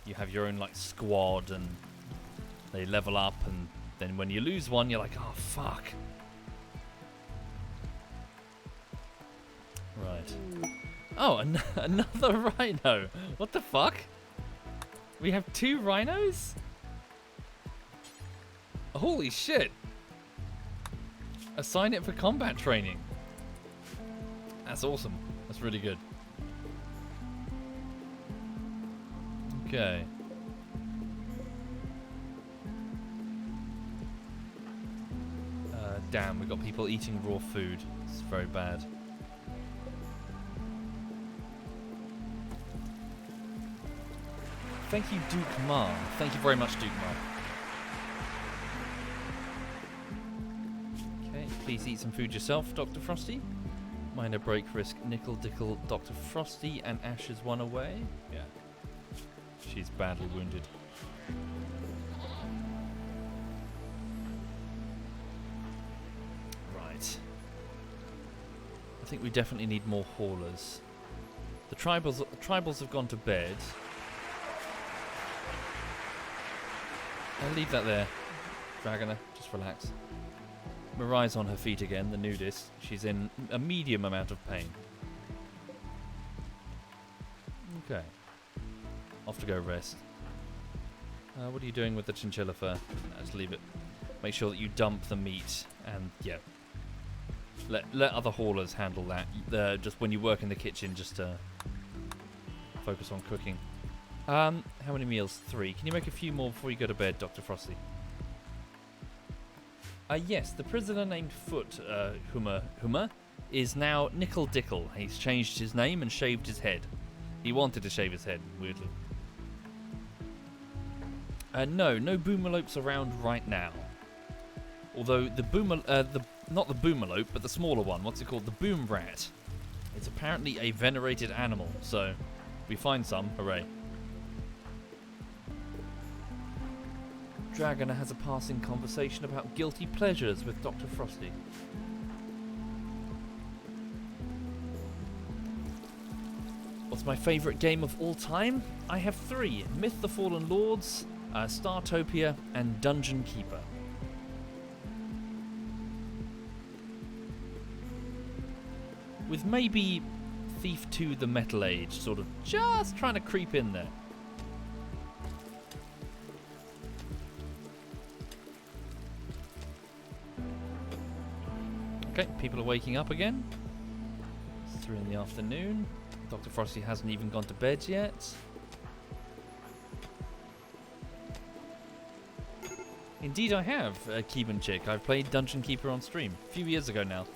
you have your own like squad and they level up, and then when you lose one, you're like, oh, fuck. Right. Oh, another rhino. What the fuck? We have 2 rhinos? Holy shit. Assign it for combat training. That's awesome. That's really good. Okay. Damn, we've got people eating raw food. It's very bad. Thank you, Duke Mar. Thank you very much, Duke Mar. Okay, please eat some food yourself, Dr. Frosty. Minor break risk, Nickel Dickle, Dr. Frosty, and Ash is one away. Yeah. She's badly wounded. I think we definitely need more haulers. The tribals have gone to bed. I'll leave that there. Dragoner, just relax. Mirai's on her feet again, the nudist. She's in a medium amount of pain. Okay. Off to go rest. What are you doing with the chinchilla fur? No, just leave it. Make sure that you dump the meat and, yeah. Let other haulers handle that. Just when you work in the kitchen, just focus on cooking. How many meals? 3. Can you make a few more before you go to bed, Dr. Frosty? Yes, the prisoner named Foot Hummer is now Nickel Dickle. He's changed his name and shaved his head. He wanted to shave his head, weirdly. No boomalopes around right now. Although not the boomalope, but the smaller one. What's it called? The boom rat. It's apparently a venerated animal, so we find some. Hooray. Dragoner has a passing conversation about guilty pleasures with Dr. Frosty. What's my favourite game of all time? I have 3. Myth the Fallen Lords, Startopia, and Dungeon Keeper. With maybe Thief 2 the Metal Age sort of just trying to creep in there. Okay, people are waking up again. It's 3 in the afternoon. Dr. Frosty hasn't even gone to bed yet. Indeed I have, Keeban Chick. I've played Dungeon Keeper on stream a few years ago now.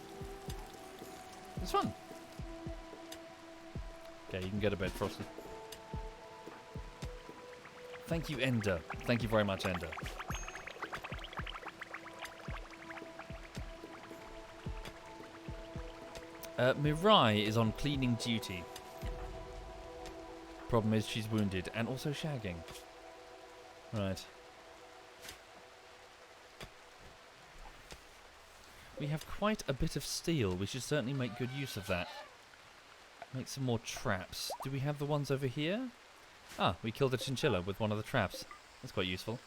It's fun. Okay, you can go to bed, Frosty. Thank you, Ender. Thank you very much, Ender. Mirai is on cleaning duty. Problem is she's wounded and also shagging. Right. We have quite a bit of steel. We should certainly make good use of that. Make some more traps. Do we have the ones over here? Ah, we killed a chinchilla with one of the traps. That's quite useful.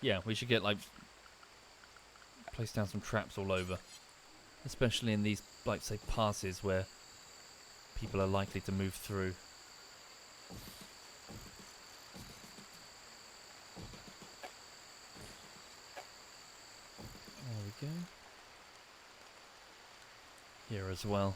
Yeah, we should get, like, place down some traps all over. Especially in these, like, say, passes where people are likely to move through. There we go. Here as well.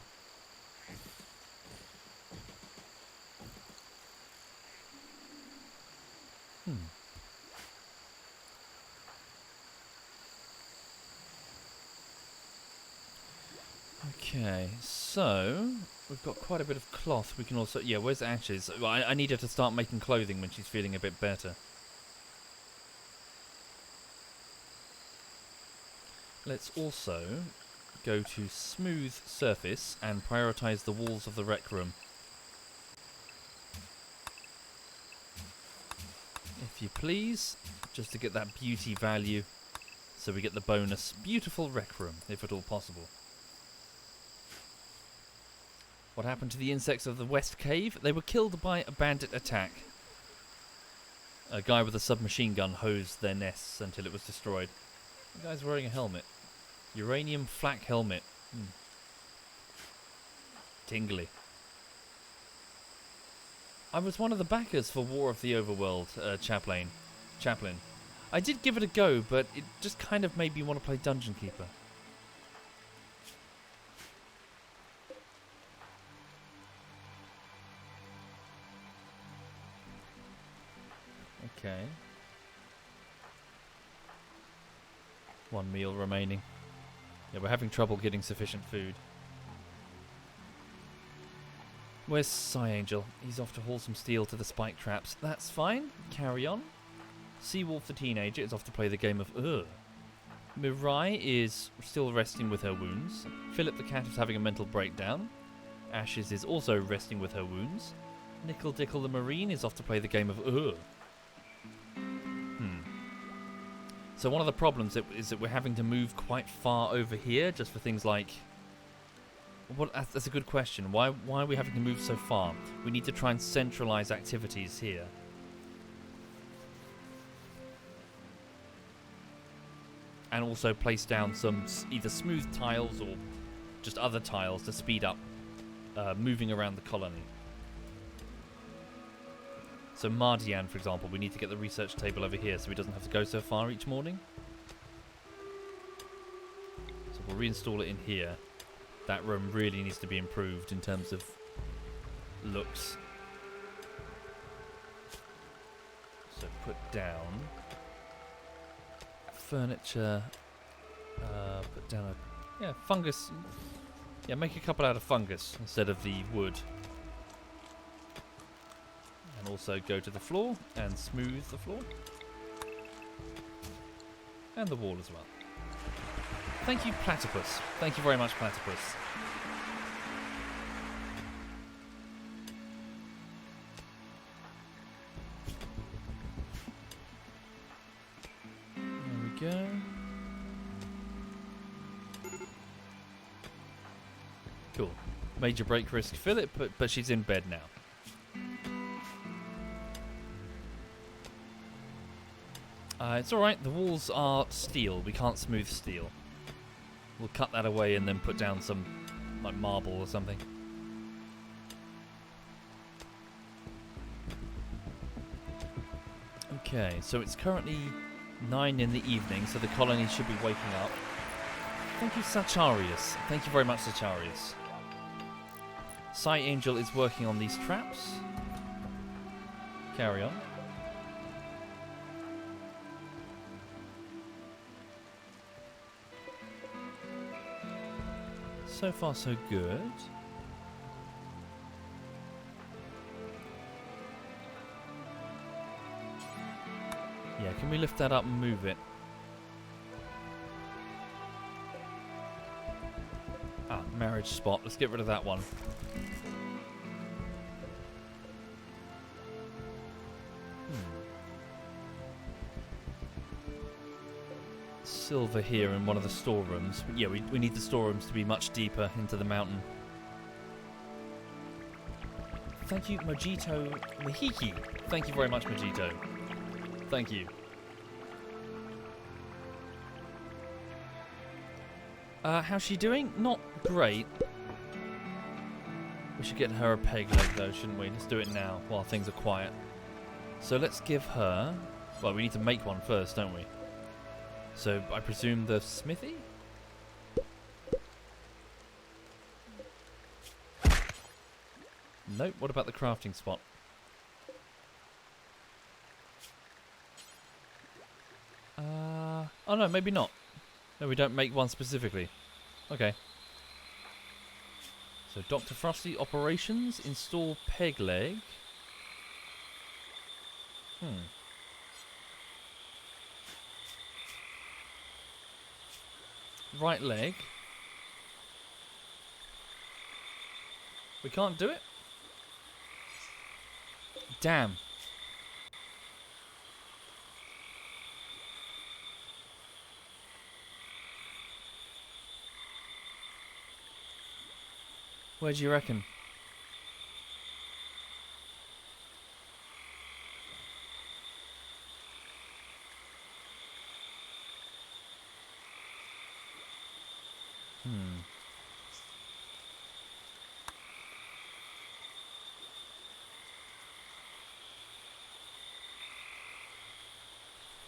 Okay, so We've got quite a bit of cloth. We can also... Yeah, where's Ashes? Well, I need her to start making clothing when she's feeling a bit better. Let's also go to smooth surface and prioritise the walls of the rec room. If you please, just to get that beauty value, so we get the bonus beautiful rec room, if at all possible. What happened to the insects of the West Cave? They were killed by a bandit attack. A guy with a submachine gun hosed their nests until it was destroyed. The guy's wearing a helmet. Uranium flak helmet. Tingly. I was one of the backers for War of the Overworld, Chaplain. I did give it a go, but it just kind of made me want to play Dungeon Keeper. Okay. One meal remaining. Yeah, we're having trouble getting sufficient food. Where's Angel? He's off to haul some steel to the spike traps. That's fine. Carry on. Seawolf the teenager is off to play the game of Mirai is still resting with her wounds. Philip the cat is having a mental breakdown. Ashes is also resting with her wounds. Nickel Dickle the marine is off to play the game of So one of the problems is that we're having to move quite far over here just for things like... Well, that's a good question. Why are we having to move so far? We need to try and centralise activities here. And also place down some either smooth tiles or just other tiles to speed up moving around the colony. So Mardian, for example, we need to get the research table over here so he doesn't have to go so far each morning. So we'll reinstall it in here. That room really needs to be improved in terms of looks. So put down furniture. Put down a fungus. Yeah, make a couple out of fungus instead of the wood. And also go to the floor and smooth the floor. And the wall as well. Thank you, Platypus. Thank you very much, Platypus. There we go. Cool. Major break risk Philip, but she's in bed now. It's alright, the walls are steel. We can't smooth steel. We'll cut that away and then put down some, like, marble or something. Okay, so it's currently 9 in the evening, so the colony should be waking up. Thank you, Sacharius. Thank you very much, Sacharius. Angel is working on these traps. Carry on. So far, so good. Yeah, can we lift that up and move it? Ah, marriage spot. Let's get rid of that one. Silver here in one of the storerooms. Yeah, we need the storerooms to be much deeper into the mountain. Thank you, Mojito Mahiki. Thank you very much, Mojito. Thank you. How's she doing? Not great. We should get her a peg leg though, shouldn't we? Let's do it now while things are quiet. So let's give her... Well, we need to make one first, don't we? So, I presume the smithy? Nope, what about the crafting spot? Oh no, maybe not. No, we don't make one specifically. Okay. So Dr. Frosty operations, install peg leg. Right leg. We can't do it? Damn. Where do you reckon?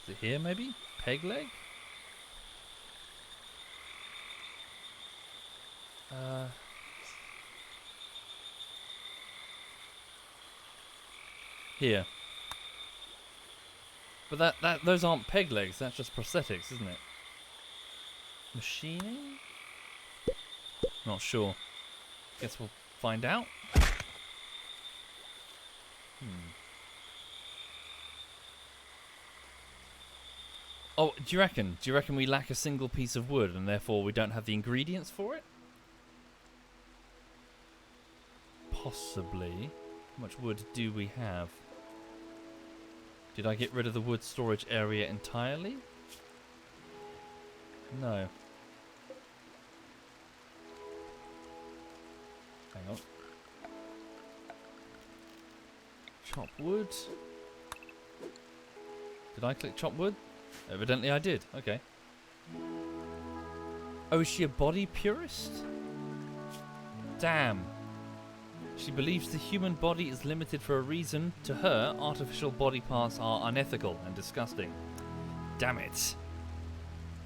Is it here, maybe? Peg leg? Here. But those aren't peg legs, that's just prosthetics, isn't it? Machining? Not sure. Guess we'll find out. Oh, do you reckon? Do you reckon we lack a single piece of wood and therefore we don't have the ingredients for it? Possibly. How much wood do we have? Did I get rid of the wood storage area entirely? No. Hang on. Chop wood. Did I click chop wood? Evidently I did. Okay. Oh, is she a body purist? Damn. She believes the human body is limited for a reason. To her, artificial body parts are unethical and disgusting. Damn it.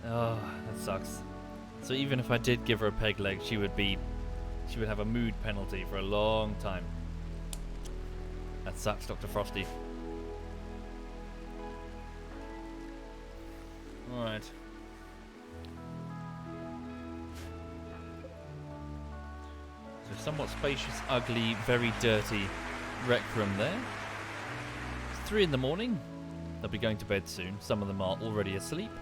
Oh, that sucks. So even if I did give her a peg leg, she would have a mood penalty for a long time. That sucks, Dr. Frosty. Alright. So somewhat spacious, ugly, very dirty rec room there. It's 3 in the morning. They'll be going to bed soon. Some of them are already asleep.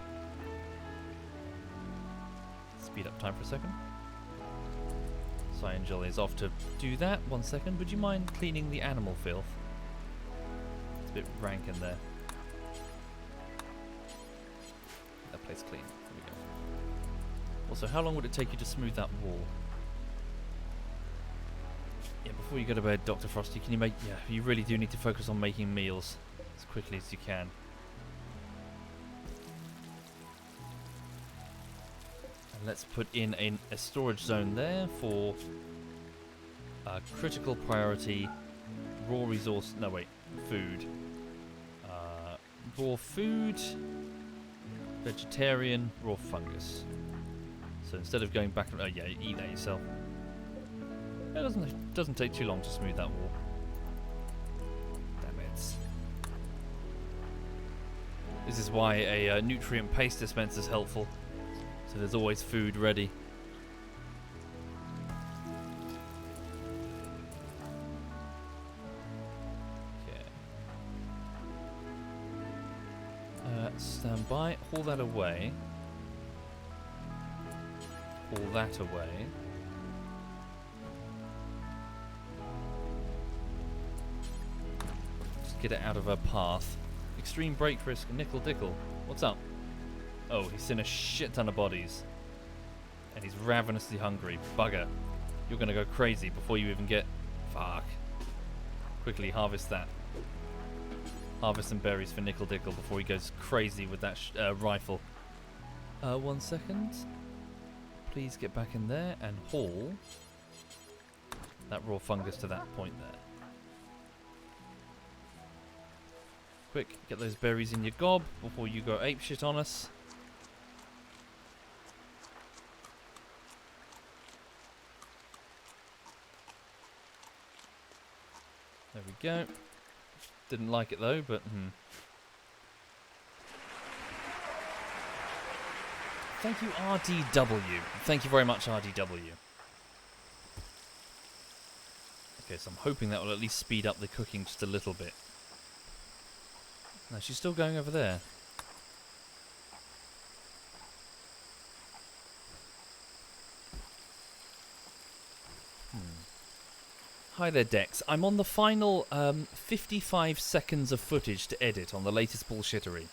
Speed up time for a second. Cyangel is off to do that. 1 second. Would you mind cleaning the animal filth? It's a bit rank in there. That place clean. There we go. Also, how long would it take you to smooth that wall? Yeah, before you go to bed, Dr. Frosty, can you make... Yeah, you really do need to focus on making meals as quickly as you can. And let's put in a storage zone there for critical priority raw resource... No, wait. Food. Raw food... Vegetarian, raw fungus. So instead of going back... Oh yeah, eat that yourself. It doesn't take too long to smooth that wall. Damn it. This is why a nutrient paste dispenser is helpful. So there's always food ready. Stand by. Haul that away. Haul that away. Just get it out of her path. Extreme break risk, nickel dickle. What's up? Oh, he's seen a shit ton of bodies. And he's ravenously hungry. Bugger. You're gonna go crazy before you even get... Fuck. Quickly harvest that. Harvest some berries for Nickel Dickle before he goes crazy with that rifle. 1 second. Please get back in there and haul that raw fungus to that point there. Quick, get those berries in your gob before you go apeshit on us. There we go. Didn't like it though, but Thank you, RDW. Thank you very much, RDW. Okay, so I'm hoping that will at least speed up the cooking just a little bit. No, she's still going over there. Hi there, Dex. I'm on the final 55 seconds of footage to edit on the latest bullshittery.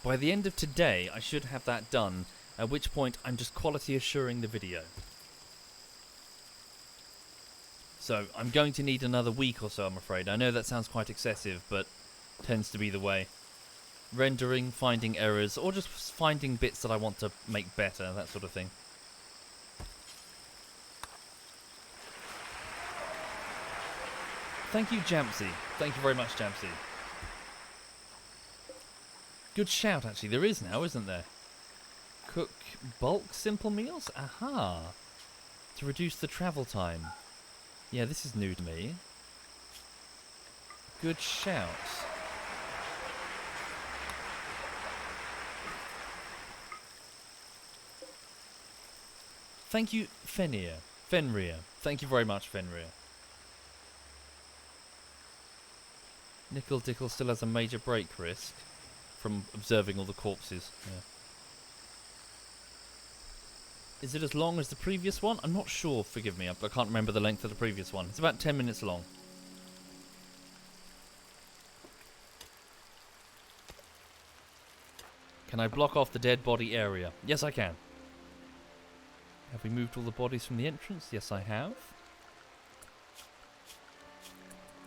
By the end of today, I should have that done, at which point I'm just quality assuring the video. So, I'm going to need another week or so, I'm afraid. I know that sounds quite excessive, but tends to be the way. Rendering, finding errors, or just finding bits that I want to make better, that sort of thing. Thank you, Jamsey. Thank you very much, Jamsey. Good shout, actually. There is now, isn't there? Cook bulk simple meals? Aha. To reduce the travel time. Yeah, this is new to me. Good shout. Thank you, Fenrir. Thank you very much, Fenrir. Nickel Dickle still has a major break risk from observing all the corpses. Yeah. Is it as long as the previous one? I'm not sure, forgive me. I can't remember the length of the previous one. It's about 10 minutes long. Can I block off the dead body area? Yes, I can. Have we moved all the bodies from the entrance? Yes, I have.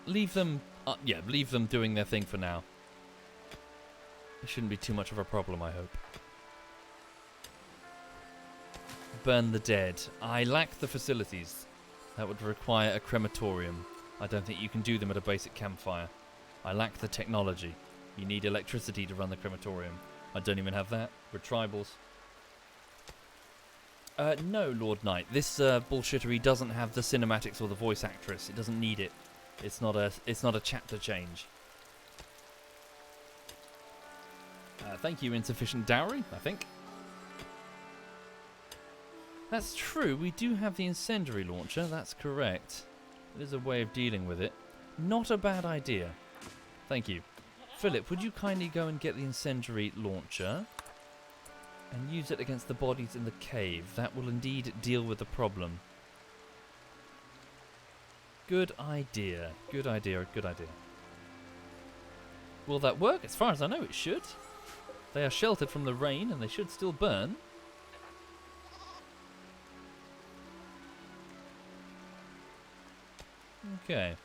Leave them... yeah, leave them doing their thing for now. It shouldn't be too much of a problem, I hope. Burn the dead. I lack the facilities. That would require a crematorium. I don't think you can do them at a basic campfire. I lack the technology. You need electricity to run the crematorium. I don't even have that. We're tribals. No, Lord Knight. This bullshittery doesn't have the cinematics or the voice actress. It doesn't need it. It's not a chapter change. Thank you, Insufficient Dowry, I think. That's true, we do have the incendiary launcher, that's correct. There's a way of dealing with it. Not a bad idea. Thank you. Philip, would you kindly go and get the incendiary launcher and use it against the bodies in the cave? That will indeed deal with the problem. Good idea. Good idea. Good idea. Will that work? As far as I know, it should. They are sheltered from the rain and they should still burn. Okay.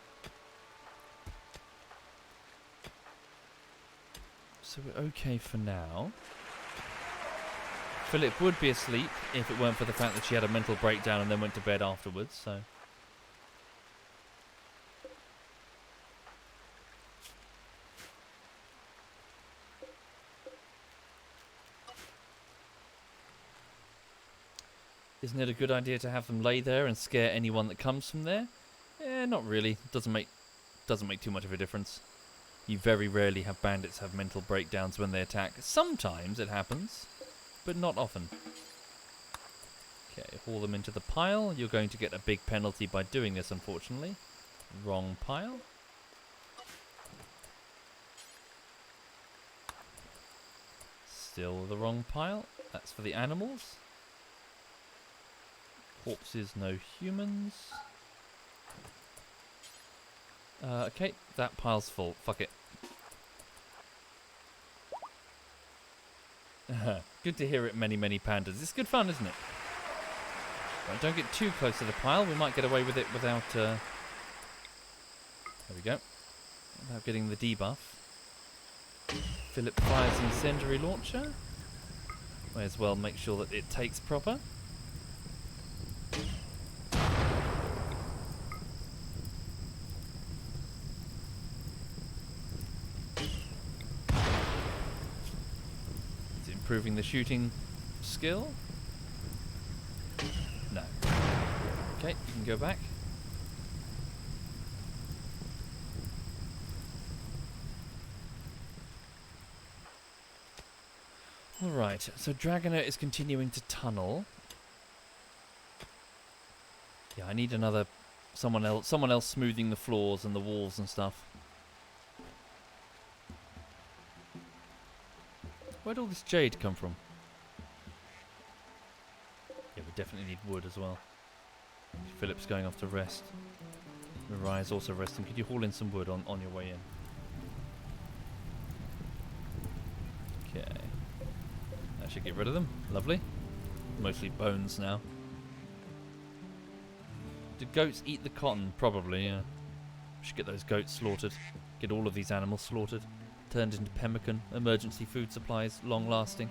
So we're okay for now. Philip would be asleep if it weren't for the fact that she had a mental breakdown and then went to bed afterwards, so... Isn't it a good idea to have them lay there and scare anyone that comes from there? Eh, not really. Doesn't make too much of a difference. You very rarely have bandits have mental breakdowns when they attack. Sometimes it happens, but not often. Okay, haul them into the pile. You're going to get a big penalty by doing this, unfortunately. Wrong pile. Still the wrong pile. That's for the animals. Corpses, no humans. Okay, that pile's full. Fuck it. Good to hear it, many pandas. It's good fun, isn't it? Right, don't get too close to the pile. We might get away with it without... There we go. Without getting the debuff. Philip fires the incendiary launcher. May as well make sure that it takes proper. Improving the shooting skill? No. Okay, you can go back. Alright, so Dragoner is continuing to tunnel. Yeah, I need another Someone else smoothing the floors and the walls and stuff. Where'd all this jade come from? Yeah, we definitely need wood as well. Philip's going off to rest. Mariah's also resting. Could you haul in some wood on your way in? Okay. That should get rid of them. Lovely. Mostly bones now. Do goats eat the cotton? Probably, yeah. We should get those goats slaughtered. Get all of these animals slaughtered. Turned into pemmican. Emergency food supplies. Long lasting.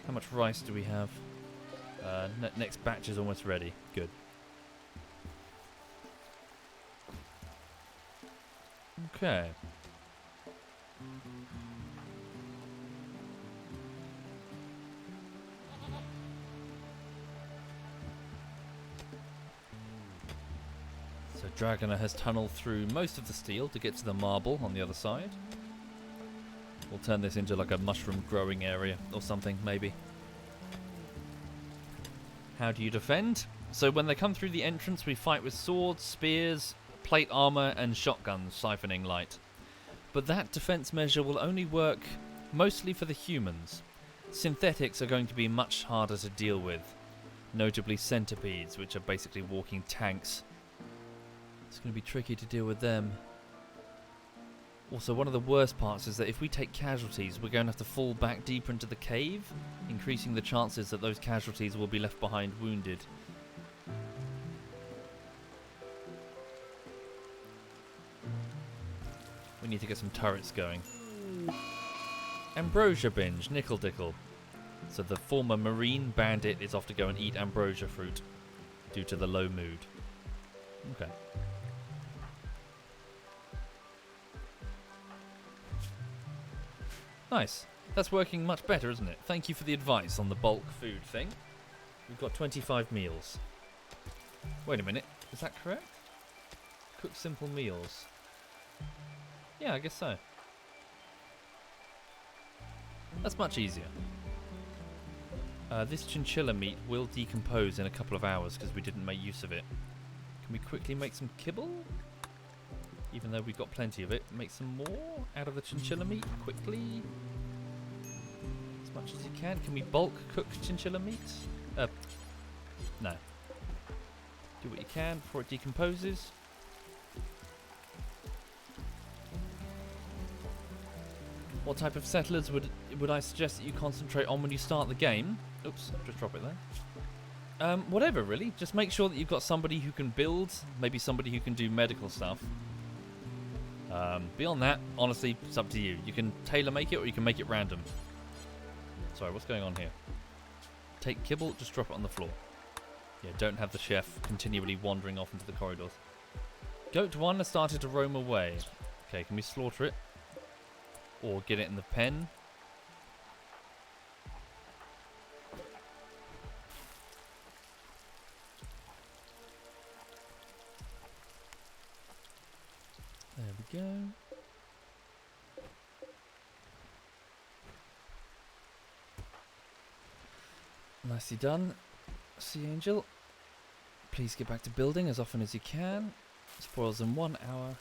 How much rice do we have? Next batch is almost ready. Good. Okay. So Dragoner has tunneled through most of the steel to get to the marble on the other side. We'll turn this into like a mushroom growing area or something, maybe. How do you defend? So when they come through the entrance, we fight with swords, spears, plate armor, and shotguns, siphoning light. But that defense measure will only work mostly for the humans. Synthetics are going to be much harder to deal with. Notably centipedes, which are basically walking tanks. It's going to be tricky to deal with them. Also, one of the worst parts is that if we take casualties, we're going to have to fall back deeper into the cave, increasing the chances that those casualties will be left behind wounded. We need to get some turrets going. Ambrosia binge, nickel dickle. So the former marine bandit is off to go and eat ambrosia fruit due to the low mood. Okay. Nice. That's working much better, isn't it? Thank you for the advice on the bulk food thing. We've got 25 meals. Wait a minute. Is that correct? Cook simple meals. Yeah, I guess so. That's much easier. This chinchilla meat will decompose in a couple of hours because we didn't make use of it. Can we quickly make some kibble? Even though we've got plenty of it. Make some more out of the chinchilla meat quickly. As much as you can. Can we bulk cook chinchilla meat? No. Do what you can before it decomposes. What type of settlers would I suggest that you concentrate on when you start the game? Oops, just drop it there. Whatever, really. Just make sure that you've got somebody who can build, maybe somebody who can do medical stuff. Beyond that, honestly, it's up to you. You can tailor make it or you can make it random. Sorry, what's going on here? Take kibble, just drop it on the floor. Yeah, don't have the chef continually wandering off into the corridors. Goat 1 has started to roam away. Okay, can we slaughter it? Or get it in the pen? There we go. Nicely done, Sea Angel. Please get back to building as often as you can. Spoils in 1 hour.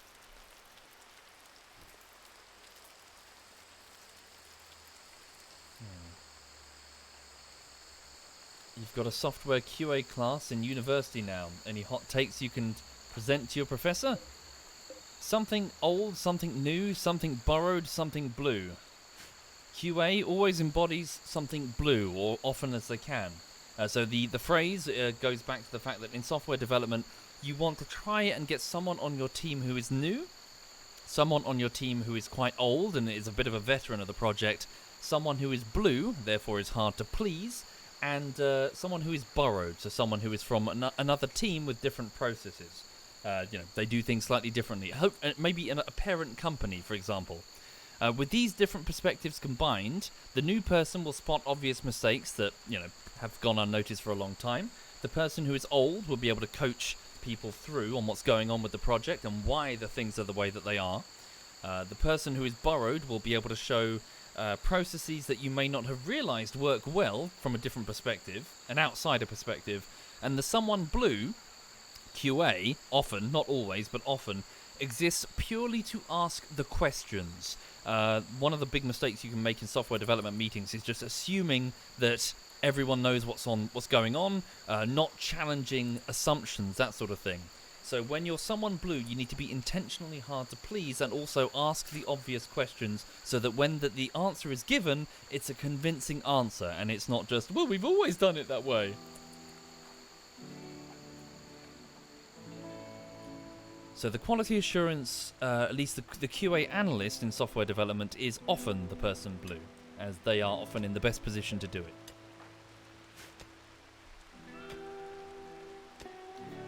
You've got a software QA class in university now. Any hot takes you can present to your professor? Something old, something new, something borrowed, something blue. QA always embodies something blue, or often as they can. So the phrase goes back to the fact that in software development, you want to try and get someone on your team who is new, someone on your team who is quite old and is a bit of a veteran of the project, someone who is blue, therefore is hard to please, and someone who is borrowed, so someone who is from another team with different processes. They do things slightly differently. Maybe in a parent company, for example. With these different perspectives combined, the new person will spot obvious mistakes that, have gone unnoticed for a long time. The person who is old will be able to coach people through on what's going on with the project and why the things are the way that they are. The person who is borrowed will be able to show processes that you may not have realized work well from a different perspective, an outsider perspective. And the someone blue QA, often, not always, but often, exists purely to ask the questions. One of the big mistakes you can make in software development meetings is just assuming that everyone knows what's going on, not challenging assumptions, that sort of thing. So when you're someone blue, you need to be intentionally hard to please and also ask the obvious questions so that when the answer is given, it's a convincing answer and it's not just, well, we've always done it that way. So the quality assurance, at least the QA analyst in software development, is often the person blue, as they are often in the best position to do it.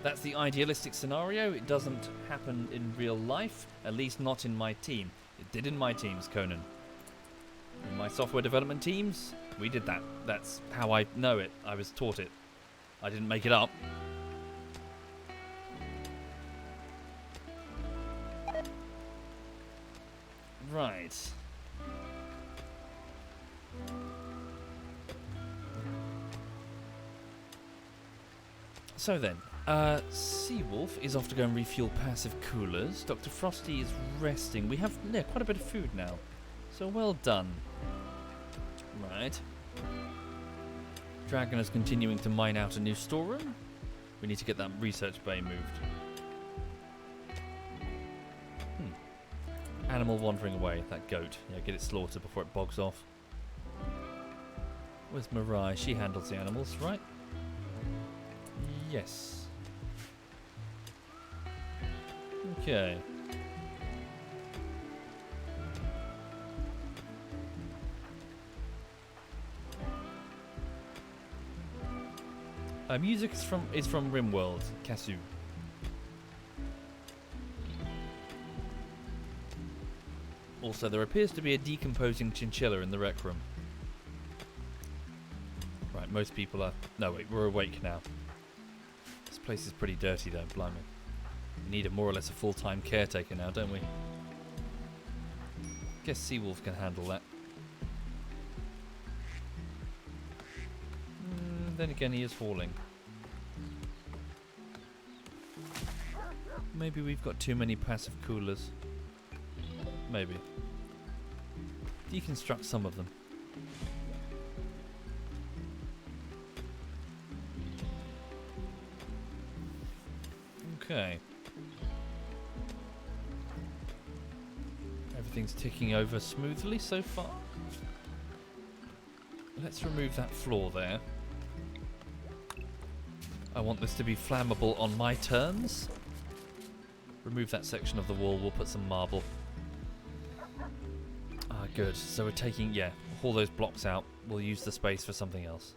That's the idealistic scenario. It doesn't happen in real life, at least not in my team. It did in my teams, Conan. In my software development teams, we did that. That's how I know it. I was taught it. I didn't make it up. Right. So then, Seawolf is off to go and refuel passive coolers. Dr. Frosty is resting. We have quite a bit of food now. So well done. Right. Dragon is continuing to mine out a new storeroom. We need to get that research bay moved. Animal wandering away. That goat. Yeah, get it slaughtered before it bogs off. Where's Mirai? She handles the animals, right? Yes. Okay. Music is from RimWorld, Kasu. Also, there appears to be a decomposing chinchilla in the rec room. Right, most people are... No, wait, we're awake now. This place is pretty dirty though, blimey. We need more or less a full-time caretaker now, don't we? Guess Seawolf can handle that. Then again, he is falling. Maybe we've got too many passive coolers. Maybe. Deconstruct some of them. Okay. Everything's ticking over smoothly so far. Let's remove that floor there. I want this to be flammable on my terms. Remove that section of the wall, we'll put some marble. Ah, good. So we're taking, all those blocks out. We'll use the space for something else.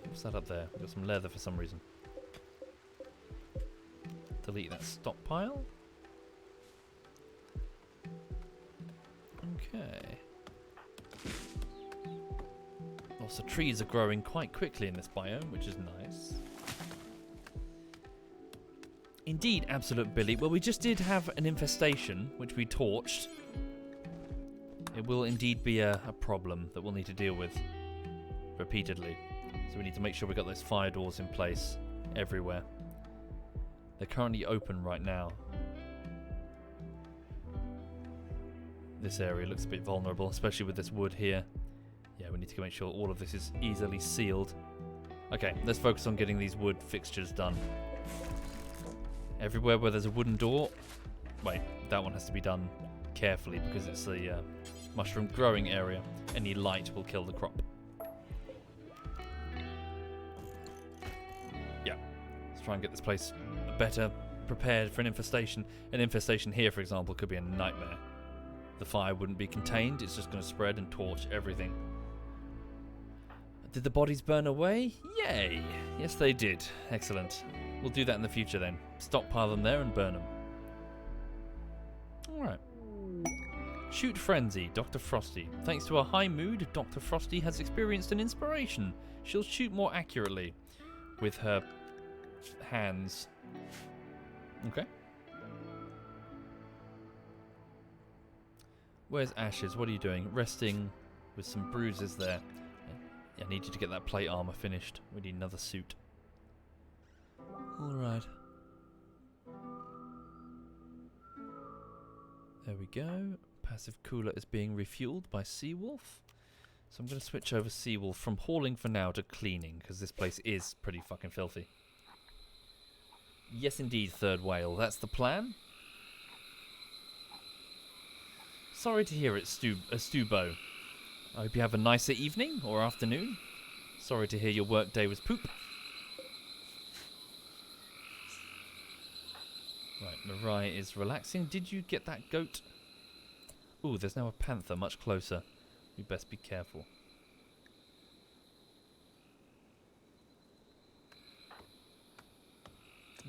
What's that up there? We've got some leather for some reason. Delete that stockpile. Okay. Lots of trees are growing quite quickly in this biome, which is nice. Indeed, Absolute Billy. Well, we just did have an infestation, which we torched. It will indeed be a problem that we'll need to deal with repeatedly. So we need to make sure we've got those fire doors in place everywhere. They're currently open right now. This area looks a bit vulnerable, especially with this wood here. Yeah, we need to make sure all of this is easily sealed. Okay, let's focus on getting these wood fixtures done. Everywhere where there's a wooden door... Wait, that one has to be done carefully because it's the mushroom growing area. Any light will kill the crop. Yeah, let's try and get this place better prepared for an infestation. An infestation here, for example, could be a nightmare. The fire wouldn't be contained, it's just going to spread and torch everything. Did the bodies burn away? Yay! Yes, they did. Excellent. We'll do that in the future then. Stockpile them there and burn them. Alright. Shoot Frenzy, Dr. Frosty. Thanks to a high mood, Dr. Frosty has experienced an inspiration. She'll shoot more accurately with her hands. Okay. Where's Ashes? What are you doing? Resting with some bruises there. I need you to get that plate armor finished. We need another suit. Alright. There we go. Passive cooler is being refueled by Seawolf. So I'm going to switch over Seawolf from hauling for now to cleaning, because this place is pretty fucking filthy. Yes, indeed, third whale. That's the plan. Sorry to hear it, Stubo. I hope you have a nicer evening or afternoon. Sorry to hear your work day was poop. Right, Mirai is relaxing. Did you get that goat? Ooh, there's now a panther much closer. We best be careful.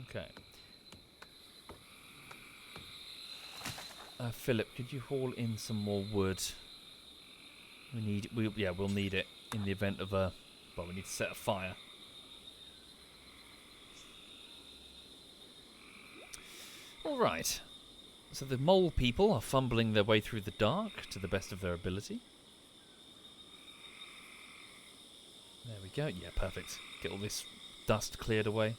Okay. Philip, could you haul in some more wood? We'll need it in the event of a... Well, we need to set a fire. Alright. So the mole people are fumbling their way through the dark to the best of their ability. There we go. Yeah, perfect. Get all this dust cleared away.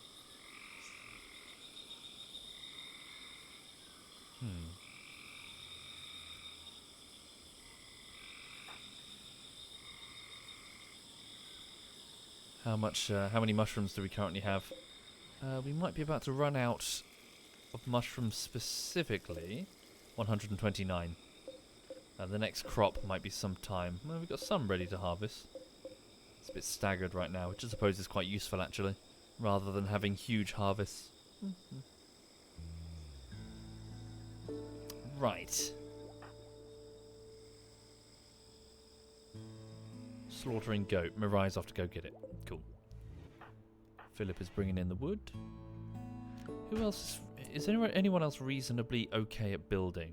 How many mushrooms do we currently have? We might be about to run out of mushrooms specifically. 129. The next crop might be some time. Well, we've got some ready to harvest. It's a bit staggered right now, which I suppose is quite useful actually, rather than having huge harvests. Right. Slaughtering goat. Mirai's off to go get it. Cool. Philip is bringing in the wood. Who else is anyone else reasonably okay at building?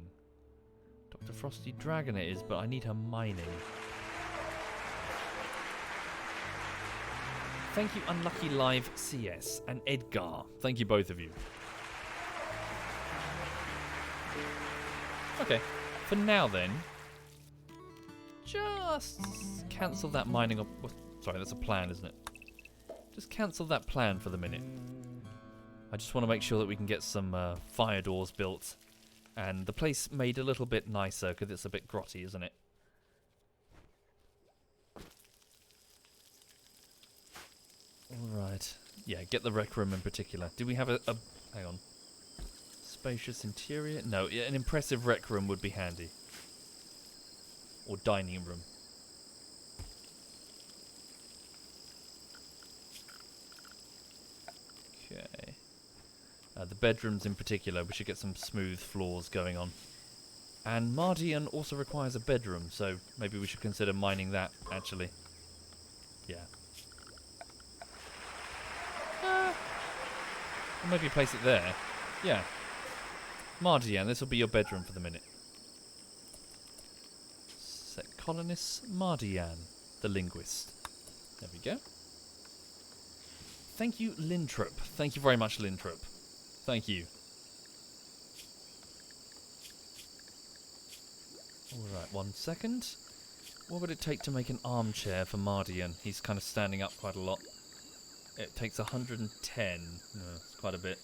Dr. Frosty Dragon it is, but I need her mining. Thank you, Unlucky Live CS and Edgar. Thank you, both of you. Okay, for now then, just cancel that mining. Sorry, that's a plan, isn't it? Just cancel that plan for the minute. I just want to make sure that we can get some fire doors built and the place made a little bit nicer because it's a bit grotty, isn't it? Alright. Yeah, get the rec room in particular. Do we have a hang on. Spacious interior? No, an impressive rec room would be handy. Or dining room. Okay. The bedrooms in particular, we should get some smooth floors going on. And Mardian also requires a bedroom, so maybe we should consider mining that, actually. Yeah. Or maybe place it there. Yeah. Mardian, this will be your bedroom for the minute. Set colonists, Mardian, the linguist. There we go. Thank you, Lintrop. Thank you very much, Lintrop. Thank you. Alright, 1 second. What would it take to make an armchair for Mardian? He's kind of standing up quite a lot. It takes 110. It's quite a bit.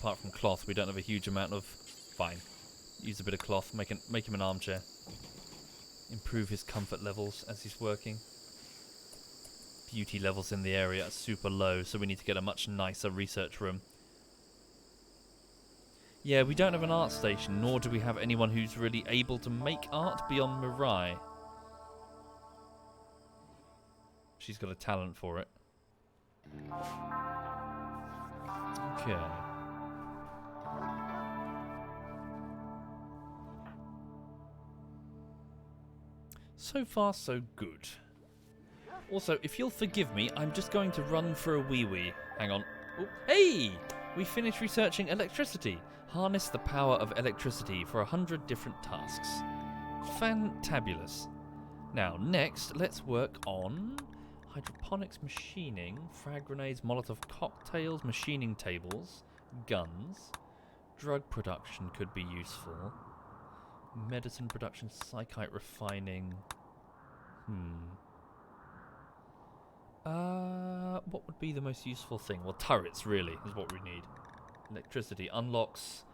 Apart from cloth, we don't have a huge amount of... Fine. Use a bit of cloth, make him an armchair. Improve his comfort levels as he's working. Beauty levels in the area are super low, so we need to get a much nicer research room. Yeah, we don't have an art station, nor do we have anyone who's really able to make art beyond Mirai. She's got a talent for it. Okay. So far, so good. Also, if you'll forgive me, I'm just going to run for a wee-wee. Hang on. Ooh. Hey! We finished researching electricity. Harness the power of electricity for 100 different tasks. Fantabulous. Now, next, let's work on hydroponics machining, frag grenades, Molotov cocktails, machining tables, guns. Drug production could be useful. Medicine production, psychite refining. What would be the most useful thing? Well, turrets, really, is what we need. Electricity unlocks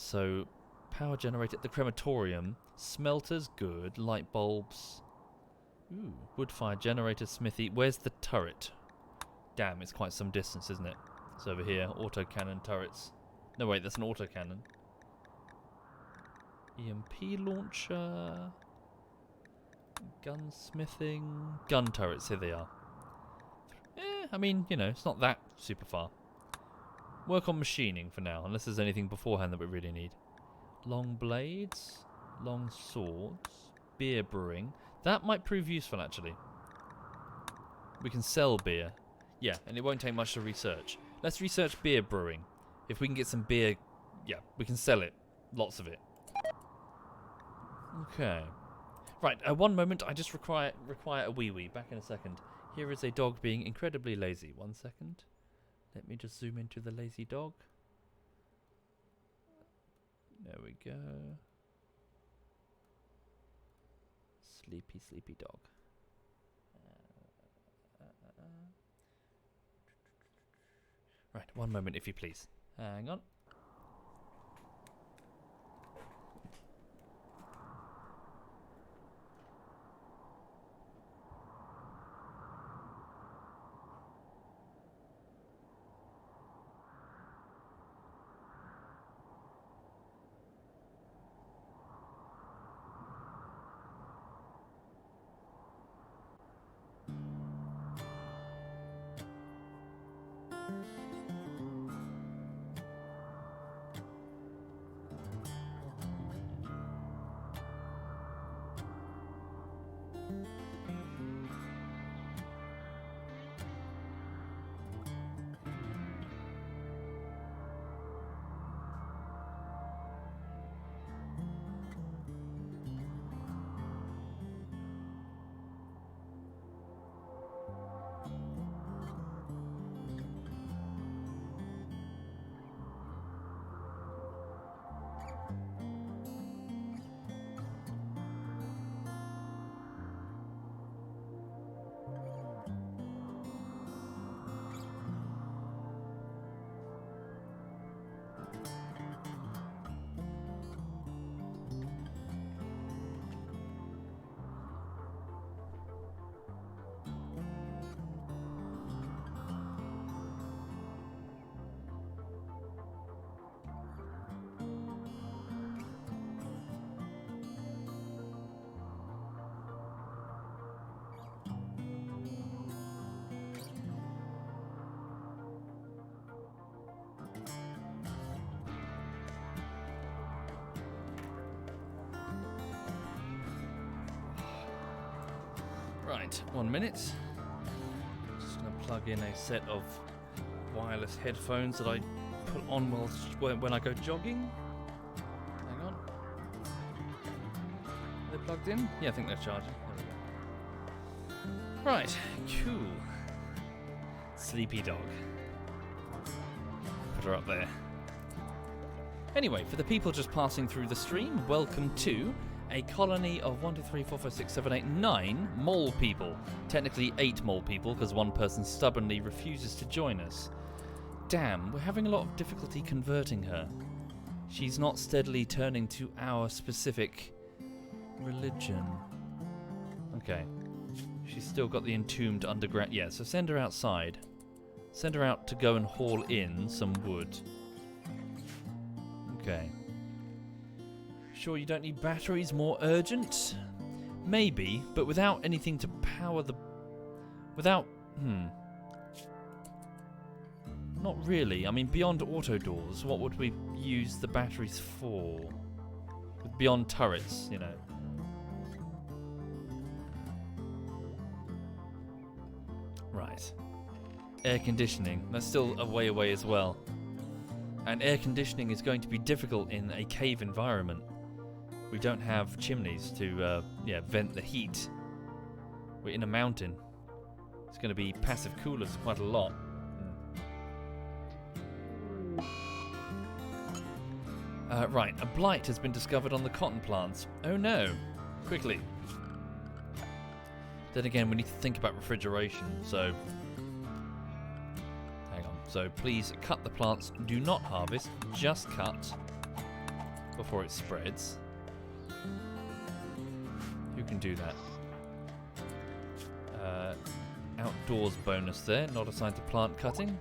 So, power generator at the crematorium. Smelters, good. Light bulbs. Ooh, wood-fire generator, smithy. Where's the turret? Damn, it's quite some distance, isn't it? It's over here. Autocannon turrets. No, wait, that's an autocannon. EMP launcher. Gunsmithing. Gun turrets, here they are. I mean, you know, it's not that super far. Work on machining for now, unless there's anything beforehand that we really need. Long blades. Long swords. Beer brewing. That might prove useful, actually. We can sell beer. Yeah, and it won't take much to research. Let's research beer brewing. If we can get some beer, yeah, we can sell it. Lots of it. Okay. Right, one moment. I just require a wee-wee. Back in a second. Here is a dog being incredibly lazy. 1 second. Let me just zoom into the lazy dog. There we go. Sleepy, sleepy dog. Right, 1 moment if you please. Hang on. Right, 1 minute. Just going to plug in a set of wireless headphones that I put on when I go jogging. Hang on. Are they plugged in? Yeah, I think they're charging. There we go. Right, cool. Sleepy dog. Put her up there. Anyway, for the people just passing through the stream, welcome to a colony of 1, 2, 3, 4, 5, 6, 7, 8, 9 mole people. Technically 8 mole people, because one person stubbornly refuses to join us. Damn, we're having a lot of difficulty converting her. She's not steadily turning to our specific religion. Okay. She's still got the entombed underground. Yeah, so send her outside. Send her out to go and haul in some wood. Okay. Sure you don't need batteries more urgent? Maybe, but without anything to power the... Without... Not really. I mean, beyond auto doors, what would we use the batteries for? Beyond turrets, you know. Right. Air conditioning. That's still a way away as well. And air conditioning is going to be difficult in a cave environment. We don't have chimneys to vent the heat. We're in a mountain. It's going to be passive coolers quite a lot. Right, a blight has been discovered on the cotton plants. Oh no. Quickly. Then again, we need to think about refrigeration, so... Hang on. So please cut the plants. Do not harvest. Just cut. before it spreads. Who can do that? Outdoors bonus there, not assigned to plant cutting.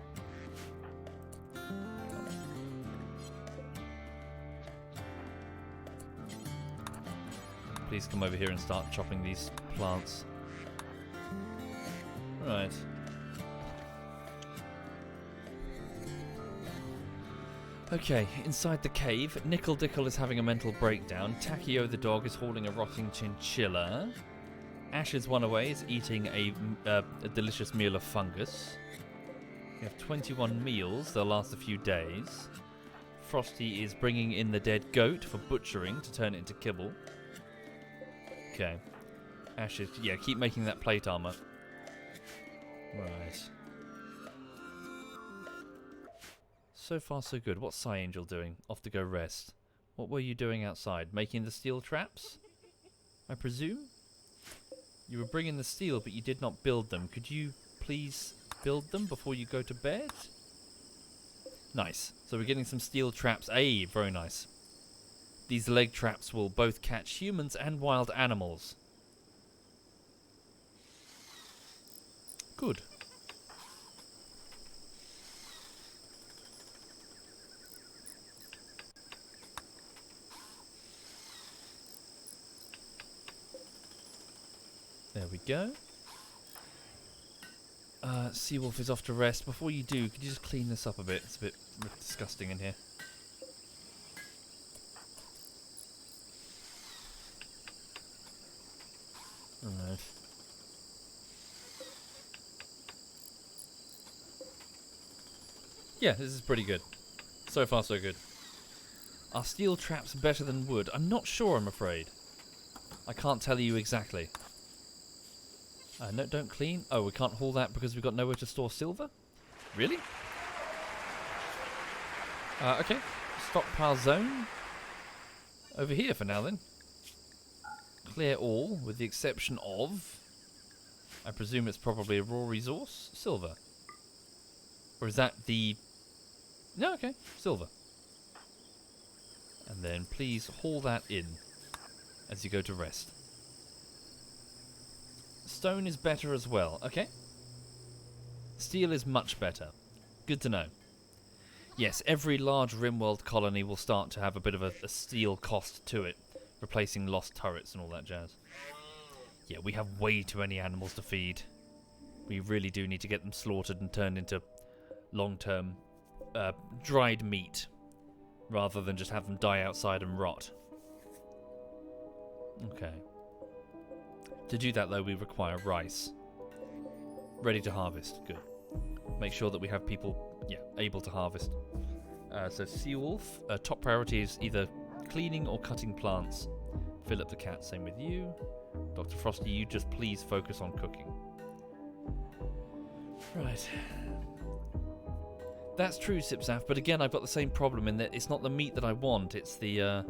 Please come over here and start chopping these plants. Right. Okay, inside the cave, Nickel Dickle is having a mental breakdown. Takio the dog is hauling a rotting chinchilla. Ash is one away, is eating a delicious meal of fungus. We have 21 meals, they'll last a few days. Frosty is bringing in the dead goat for butchering to turn it into kibble. Okay. Ash is, yeah, keep making that plate armor. Right. So far so good. What's Psy Angel doing? Off to go rest. What were you doing outside? Making the steel traps? I presume? You were bringing the steel, but you did not build them. Could you please build them before you go to bed? Nice. So we're getting some steel traps. Ay, very nice. These leg traps will both catch humans and wild animals. Good. There we go. Seawolf is off to rest. Before you do, could you just clean this up a bit? It's a bit disgusting in here. Alright. Yeah, this is pretty good. So far, so good. Are steel traps better than wood? I'm not sure, I'm afraid. I can't tell you exactly. No, don't clean. Oh, we can't haul that because we've got nowhere to store silver? Really? Okay. Stockpile zone. Over here for now, then. Clear all, with the exception of... I presume it's probably a raw resource. Silver. Or is that the... No, okay. Silver. And then please haul that in as you go to rest. Stone is better as well. Okay. Steel is much better. Good to know. Yes, every large RimWorld colony will start to have a bit of a steel cost to it, replacing lost turrets and all that jazz. Yeah, we have way too many animals to feed. We really do need to get them slaughtered and turned into long-term dried meat, rather than just have them die outside and rot. Okay. To do that, though, we require rice. Ready to harvest. Good. Make sure that we have people, able to harvest. So Seawolf, top priority is either cleaning or cutting plants. Philip the cat, same with you. Dr. Frosty, you just please focus on cooking. Right. That's true, Sipsaf, but again, I've got the same problem in that it's not the meat that I want, it's the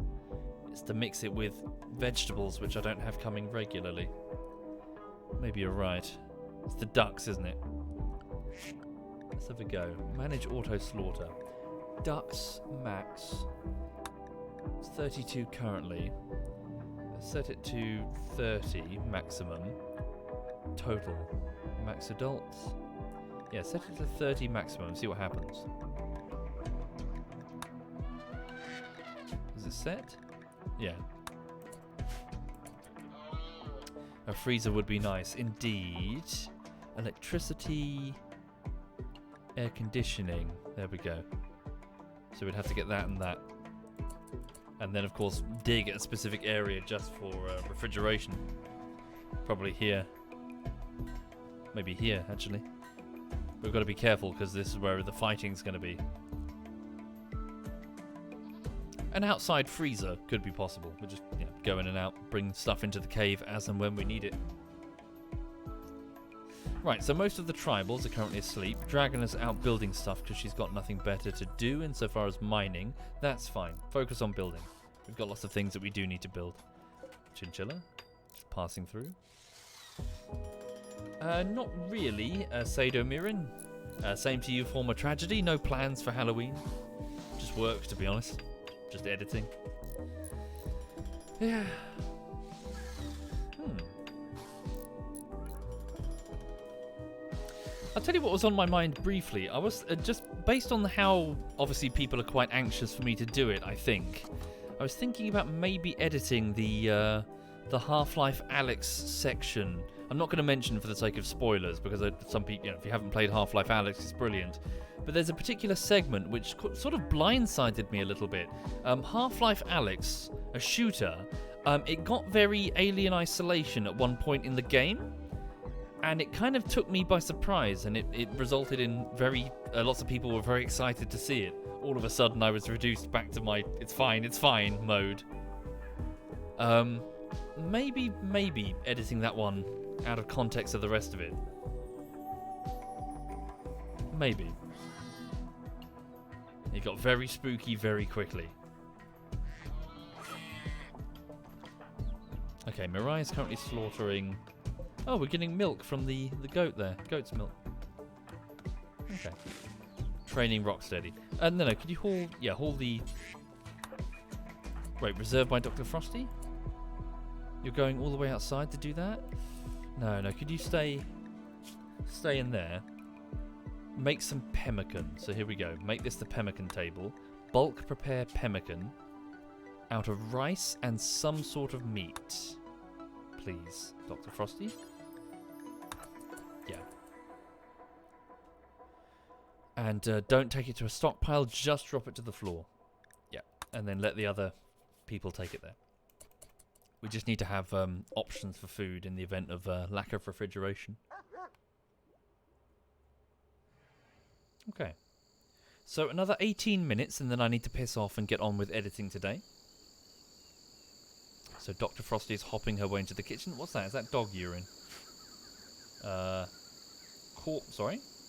it's to mix it with vegetables, which I don't have coming regularly. Maybe you're right. It's the ducks, isn't it? Let's have a go. Manage auto slaughter. Ducks max. It's 32 currently. Let's set it to 30 maximum. Total. Max adults. Yeah, set it to 30 maximum. See what happens. Is it set? Yeah. A freezer would be nice. Indeed. Electricity. Air conditioning. There we go. So we'd have to get that and that. And then, of course, dig at a specific area just for refrigeration. Probably here. Maybe here, actually. We've got to be careful because this is where the fighting's going to be. An outside freezer could be possible. We'll just go in and out, bring stuff into the cave as and when we need it. Right, so most of the tribals are currently asleep. Dragon is out building stuff because she's got nothing better to do insofar as mining. That's fine. Focus on building. We've got lots of things that we do need to build. Chinchilla, just passing through. Not really, Sado Mirin. Same to you, former tragedy. No plans for Halloween. Just work, to be honest. just editing. Yeah. I'll tell you what was on my mind briefly. I was just based on how obviously people are quite anxious for me to do it. I think I was thinking about maybe editing the Half-Life Alyx section. I'm not going to mention for the sake of spoilers because some people, if you haven't played Half-Life Alyx, it's brilliant. But there's a particular segment which sort of blindsided me a little bit. Half-Life Alyx, a shooter, it got very Alien Isolation at one point in the game. And it kind of took me by surprise, and it resulted in lots of people were very excited to see it. All of a sudden, I was reduced back to my it's fine mode. Maybe editing that one out of context of the rest of it. Maybe. It got very spooky very quickly. Okay, Mirai's currently slaughtering... Oh, we're getting milk from the goat there. Goat's milk. Okay. Training Rocksteady. No, could you haul the... Wait, reserved by Dr. Frosty? You're going all the way outside to do that? No, could you stay in there? Make some pemmican. So here we go. Make this the pemmican table. Bulk prepare pemmican out of rice and some sort of meat. Please, Dr. Frosty. Yeah. And don't take it to a stockpile, just drop it to the floor. Yeah, and then let the other people take it there. We just need to have options for food in the event of lack of refrigeration. Okay. So another 18 minutes and then I need to piss off and get on with editing today. So Dr. Frosty is hopping her way into the kitchen. What's that? Is that dog urine?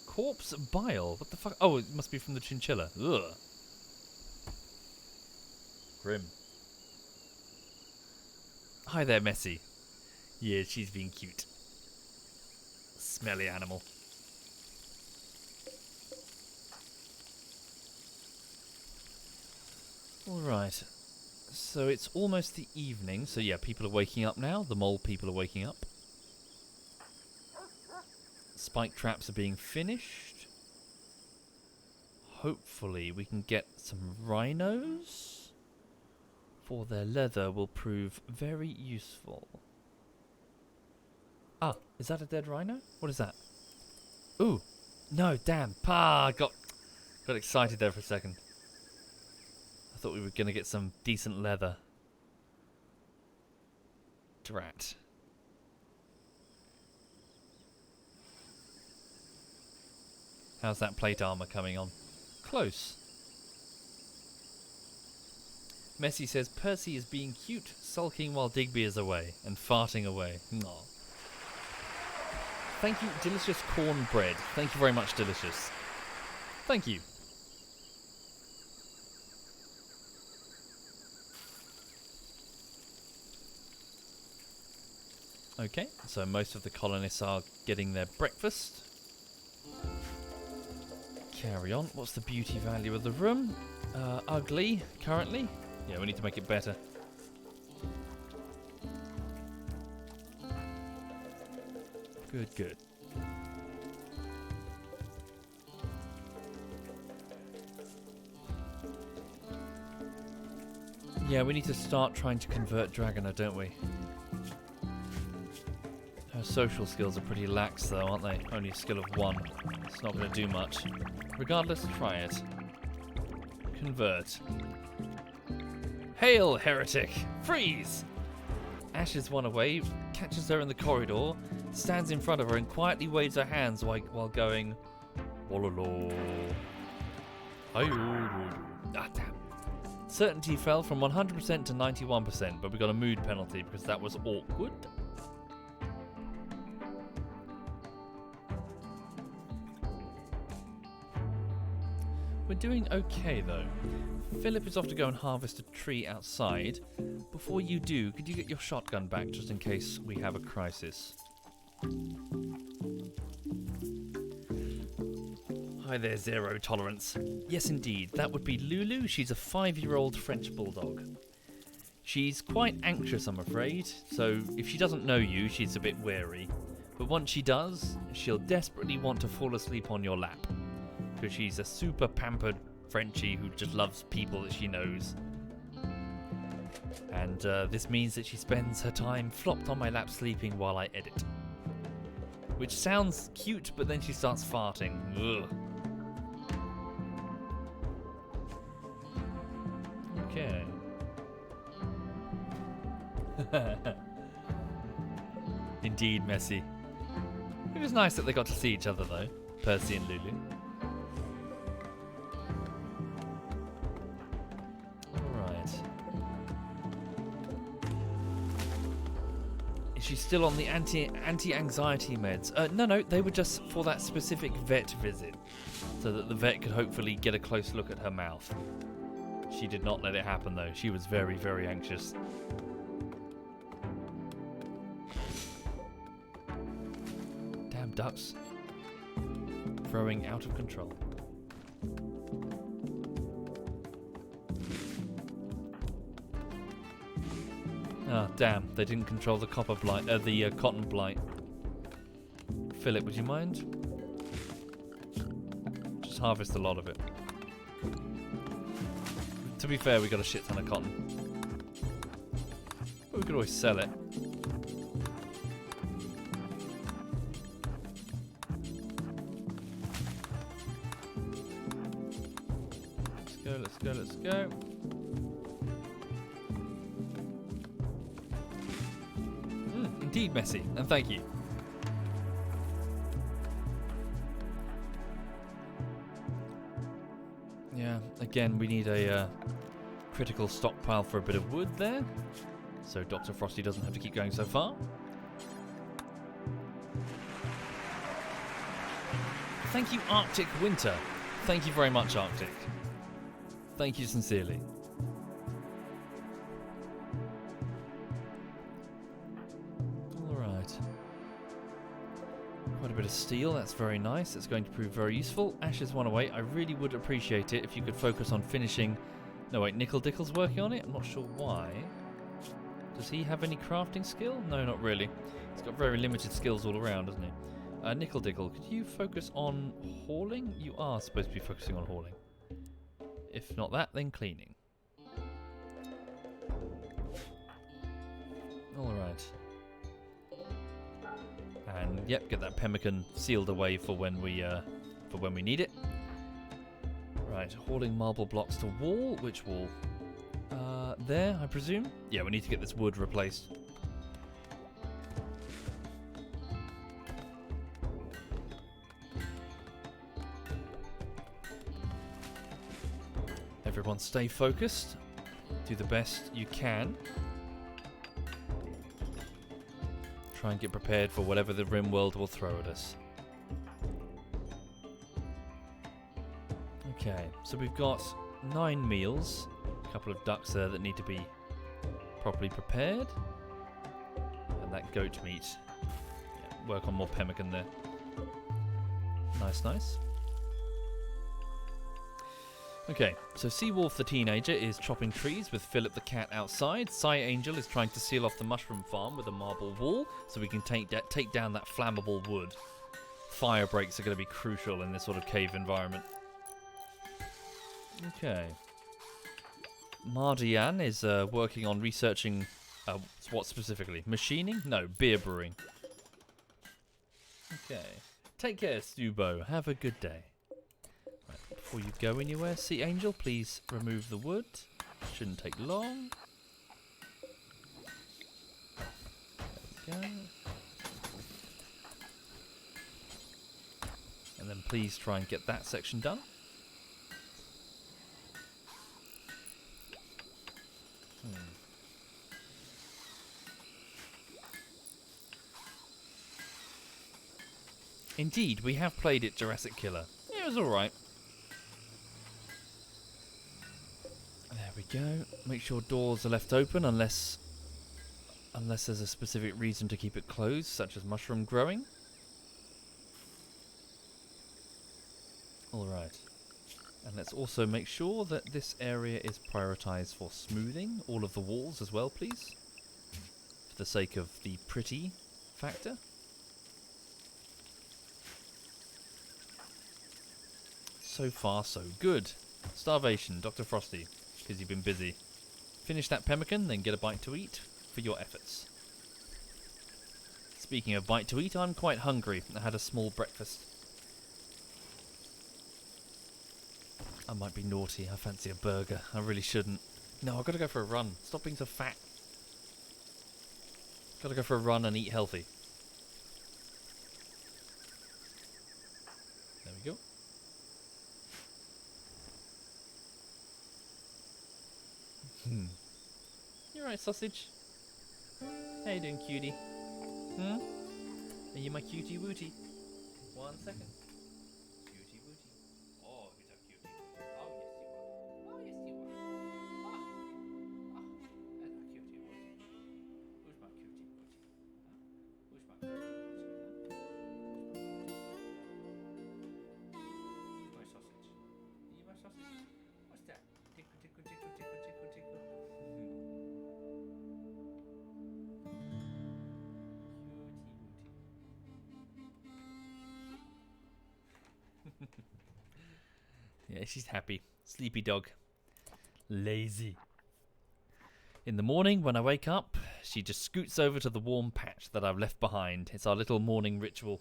Corpse bile. What the fuck? Oh, it must be from the chinchilla. Ugh. Grim. Hi there, Messi. Yeah, she's being cute. Smelly animal. Alright. So it's almost the evening. So yeah, people are waking up now. The mole people are waking up. Spike traps are being finished. Hopefully we can get some rhinos. For their leather will prove very useful. Ah, is that a dead rhino? What is that? Ooh, no, damn. Got excited there for a second. I thought we were going to get some decent leather. Drat. How's that plate armor coming on? Close. Messi says Percy is being cute, sulking while Digby is away and farting away. Aww. Thank you, Delicious Cornbread. Thank you very much, Delicious. Thank you. Okay, so most of the colonists are getting their breakfast. Carry on. What's the beauty value of the room? Ugly, currently. Yeah, we need to make it better. Good. Yeah, we need to start trying to convert Dragoner, don't we? Her social skills are pretty lax though, aren't they? Only a skill of 1. It's not going to do much. Regardless, try it. Convert. Hail, heretic! Freeze! Ashes one away, catches her in the corridor, stands in front of her and quietly waves her hands while going... Wololo. Ah, damn. Certainty fell from 100% to 91%, but we got a mood penalty because that was awkward. We're doing okay though. Philip is off to go and harvest a tree outside. Before you do, could you get your shotgun back just in case we have a crisis? Hi there, Zero Tolerance. Yes, indeed, that would be Lulu. She's a 5-year-old French bulldog. She's quite anxious, I'm afraid, so if she doesn't know you, she's a bit wary. But once she does, she'll desperately want to fall asleep on your lap. Because she's a super pampered Frenchie who just loves people that she knows. And this means that she spends her time flopped on my lap sleeping while I edit. Which sounds cute, but then she starts farting. Ugh. Okay. Indeed, Messi. It was nice that they got to see each other, though, Percy and Lulu. Alright. Is she still on the anti-anxiety meds? No, they were just for that specific vet visit, so that the vet could hopefully get a close look at her mouth. She did not let it happen, though. She was very, very anxious. Damn ducks. Growing out of control. Ah, damn. They didn't control the copper blight, the cotton blight. Philip, would you mind? Just harvest a lot of it. To be fair, we got a shit ton of cotton. But we could always sell it. Let's go. Indeed, Messi, and thank you. Yeah, again, we need a critical stockpile for a bit of wood there, so Dr. Frosty doesn't have to keep going so far. Thank you, Arctic Winter. Thank you very much, Arctic. Thank you sincerely. Alright. Quite a bit of steel, that's very nice. It's going to prove very useful. Ashes one away. I really would appreciate it if you could focus on finishing... No, wait, Nickel Dickle's working on it? I'm not sure why. Does he have any crafting skill? No, not really. He's got very limited skills all around, doesn't he? Nickel Dickle, could you focus on hauling? You are supposed to be focusing on hauling. If not that, then cleaning. Alright. And yep, get that pemmican sealed away for when we need it. Right, hauling marble blocks to wall. Which wall? There, I presume? Yeah, we need to get this wood replaced. Everyone stay focused. Do the best you can. Try and get prepared for whatever the RimWorld will throw at us. Okay, so we've got 9 meals. A couple of ducks there that need to be properly prepared. And that goat meat. Yeah, work on more pemmican there. Nice, nice. Okay, so Seawolf the teenager is chopping trees with Philip the cat outside. Psy Angel is trying to seal off the mushroom farm with a marble wall so we can take down that flammable wood. Fire breaks are going to be crucial in this sort of cave environment. Okay. Mardian is working on researching... what specifically? Machining? No, beer brewing. Okay. Take care, Stubo. Have a good day. Before you go anywhere, Sea Angel, please remove the wood. Shouldn't take long. There we go. And then please try and get that section done. Indeed, we have played it Jurassic Killer. It was alright. There we go. Make sure doors are left open unless there's a specific reason to keep it closed, such as mushroom growing. Alright. And let's also make sure that this area is prioritized for smoothing. All of the walls as well, please. For the sake of the pretty factor. So far, so good. Starvation, Dr. Frosty, because you've been busy. Finish that pemmican, then get a bite to eat for your efforts. Speaking of bite to eat, I'm quite hungry. I had a small breakfast. I might be naughty. I fancy a burger. I really shouldn't. No, I've got to go for a run. Stop being so fat. Got to go for a run and eat healthy. There we go. You alright, sausage? How you doing, cutie? Are you my cutie wootie? 1 second. Cutie wootie. Oh, who's that cutie? Oh, yes you are. Oh, yes you are. Oh, that's my cutie wootie. Who's my cutie wootie? Who's my cutie wootie? My sausage. Are you my sausage? What's that? Tickle, tickle, tickle, tickle, tickle, tickle. Yeah, she's happy. Sleepy dog. Lazy. In the morning, when I wake up, she just scoots over to the warm patch that I've left behind. It's our little morning ritual.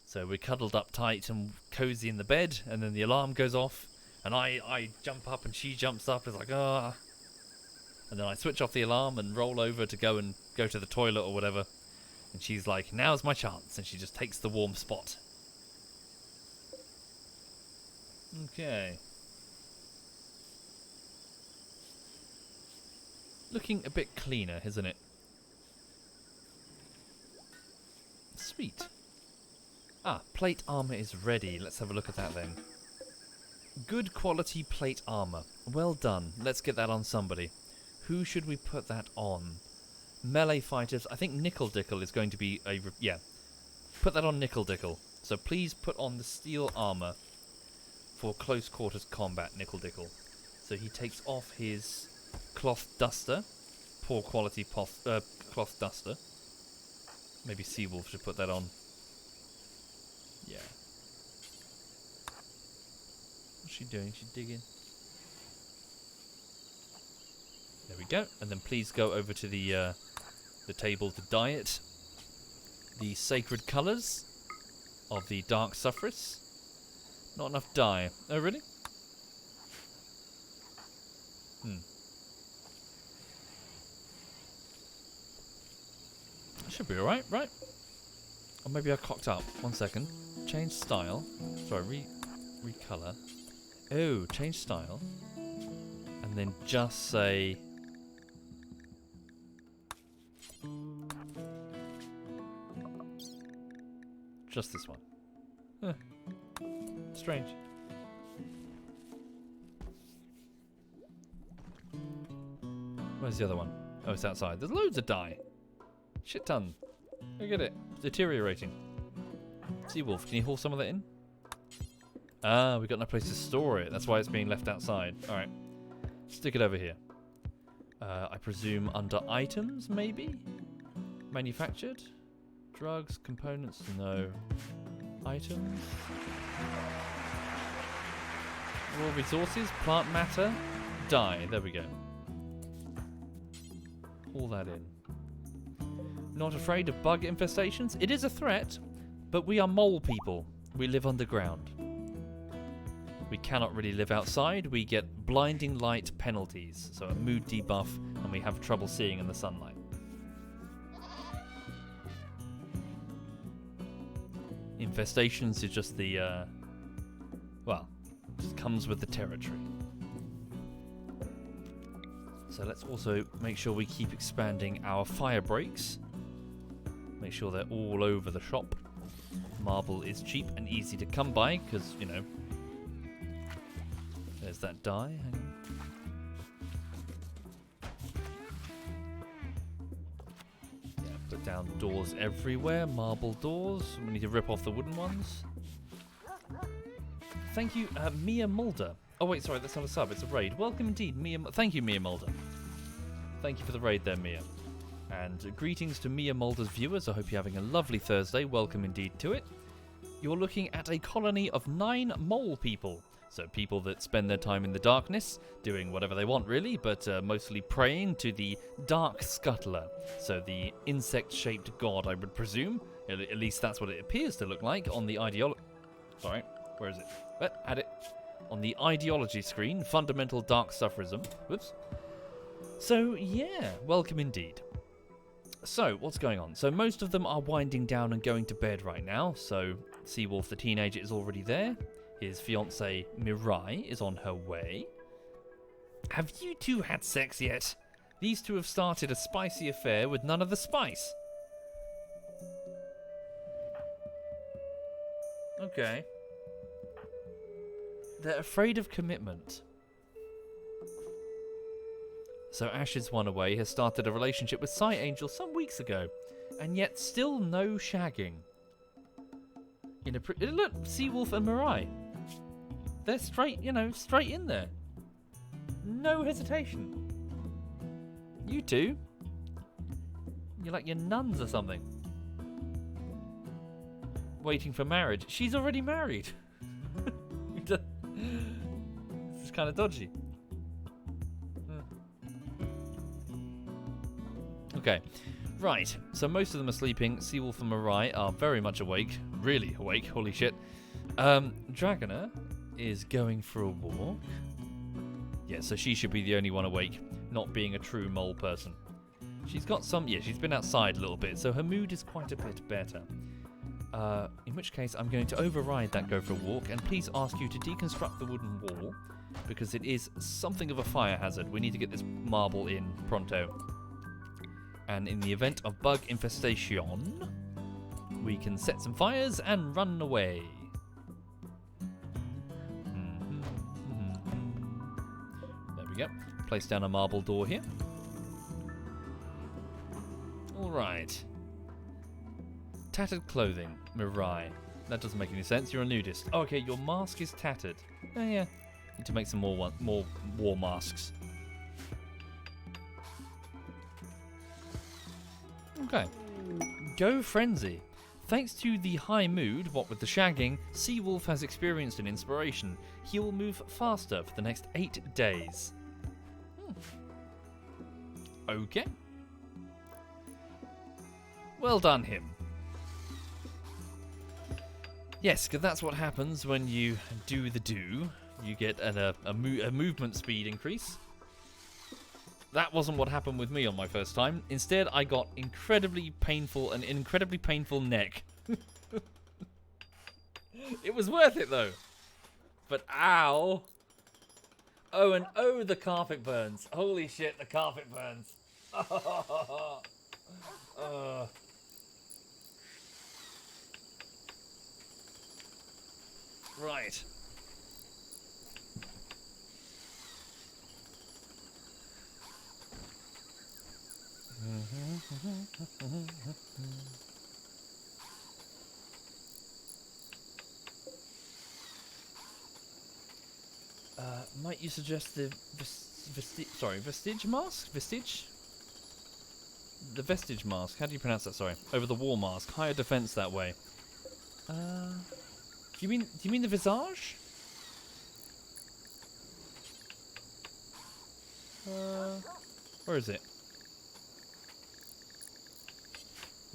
So we're cuddled up tight and cozy in the bed, and then the alarm goes off, and I jump up and she jumps up. It's like, ah. And then I switch off the alarm and roll over to go to the toilet or whatever. And she's like, now's my chance. And she just takes the warm spot. Okay. Looking a bit cleaner, isn't it? Sweet. Ah, plate armor is ready. Let's have a look at that then. Good quality plate armor. Well done. Let's get that on somebody. Who should we put that on? Melee fighters. I think Nickel Dickle is going to be a... yeah. Put that on Nickel Dickle. So please put on the steel armor for close quarters combat, Nickel Dickle. So he takes off his cloth duster. Poor quality cloth duster. Maybe Seawolf should put that on. Yeah. What's she doing? She's digging. There we go. And then please go over to the table to dye it. The sacred colours of the Dark Suffress. Not enough dye. Oh, really? Should be alright, right? Or maybe I cocked up. 1 second. Change style. Sorry, recolor. Oh, change style. And then just say... just this one. Huh. Strange. Where's the other one? Oh, it's outside. There's loads of dye. Shit ton. Look at it. It's deteriorating. Seawolf, can you haul some of that in? Ah, we've got no place to store it. That's why it's being left outside. Alright. Stick it over here. I presume under items, maybe? Manufactured? Drugs, components? No. Items? Raw resources? Plant matter? Dye. There we go. Haul that in. Not afraid of bug infestations? It is a threat, but we are mole people. We live underground. We cannot really live outside. We get blinding light penalties, so a mood debuff, and we have trouble seeing in the sunlight. Infestations is just the, well, just comes with the territory. So let's also make sure we keep expanding our fire breaks. Make sure they're all over the shop. Marble is cheap and easy to come by because, you know, there's that dye. Hang on. Yeah, put down doors everywhere. Marble doors. We need to rip off the wooden ones. Thank you, Mia Mulder. Oh wait, sorry, that's not a sub, it's a raid. Welcome indeed, Mia. Thank you, Mia Mulder. Thank you for the raid there, Mia. And greetings to Mia Mulder's viewers. I hope you're having a lovely Thursday. Welcome indeed to it. You're looking at a colony of 9 mole people. So people that spend their time in the darkness, doing whatever they want really, but mostly praying to the Dark Scuttler. So the insect-shaped god, I would presume. At least that's what it appears to look like on the ideology... Sorry, where is it? Had it. On the ideology screen, fundamental dark sufferism. Whoops. So, yeah, welcome indeed. So, what's going on? So, most of them are winding down and going to bed right now. So, Seawolf the teenager is already there. His fiancée, Mirai, is on her way. Have you two had sex yet? These two have started a spicy affair with none of the spice. Okay. They're afraid of commitment. So Ash's one away has started a relationship with Psy Angel some weeks ago, and yet still no shagging. Look, Seawolf and Mirai. They're straight, straight in there. No hesitation. You two, you're like your nuns or something. Waiting for marriage. She's already married. This is kind of dodgy. Okay, right. So most of them are sleeping. Seawolf and Mirai are very much awake. Really awake. Holy shit. Dragoner is going for a walk. Yeah, so she should be the only one awake, not being a true mole person. She's got some... Yeah, she's been outside a little bit, so her mood is quite a bit better. In which case, I'm going to override that go for a walk, and please ask you to deconstruct the wooden wall, because it is something of a fire hazard. We need to get this marble in pronto. And in the event of bug infestation, we can set some fires and run away. There we go. Place down a marble door here. Alright. Tattered clothing, Mirai. That doesn't make any sense. You're a nudist. Oh, okay, your mask is tattered. Oh, yeah. Need to make some more war masks. Okay. Go Frenzy. Thanks to the high mood, what with the shagging, Seawolf has experienced an inspiration. He will move faster for the next 8 days. Okay. Well done, him. Yes, because that's what happens when you do the do. You get a movement speed increase. That wasn't what happened with me on my first time. Instead, I got an incredibly painful neck. It was worth it, though. But ow. Oh, and oh, the carpet burns. Holy shit, the carpet burns. Right. Might you suggest the vestige mask? Vestige? The vestige mask. How do you pronounce that? Sorry. Over the war mask. Higher defense that way. Do you mean the visage? Where is it?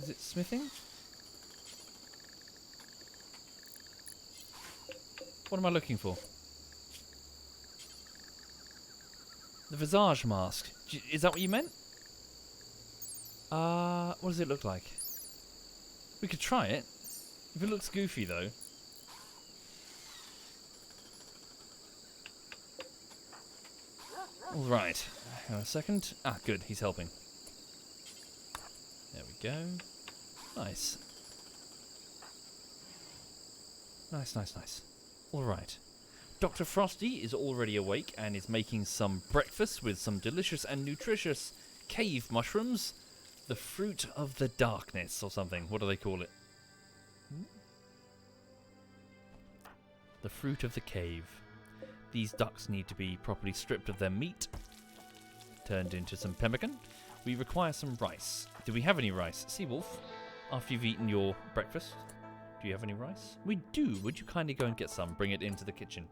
Is it smithing? What am I looking for? The visage mask. Is that what you meant? What does it look like? We could try it. If it looks goofy, though. Alright. Hang on a second. Ah, good. He's helping. There we go. Nice. Nice. Alright. Dr. Frosty is already awake and is making some breakfast with some delicious and nutritious cave mushrooms. The fruit of the darkness or something. What do they call it? The fruit of the cave. These ducks need to be properly stripped of their meat, turned into some pemmican. We require some rice. Do we have any rice? Seawolf, after you've eaten your breakfast, do you have any rice? We do. Would you kindly go and get some? Bring it into the kitchen.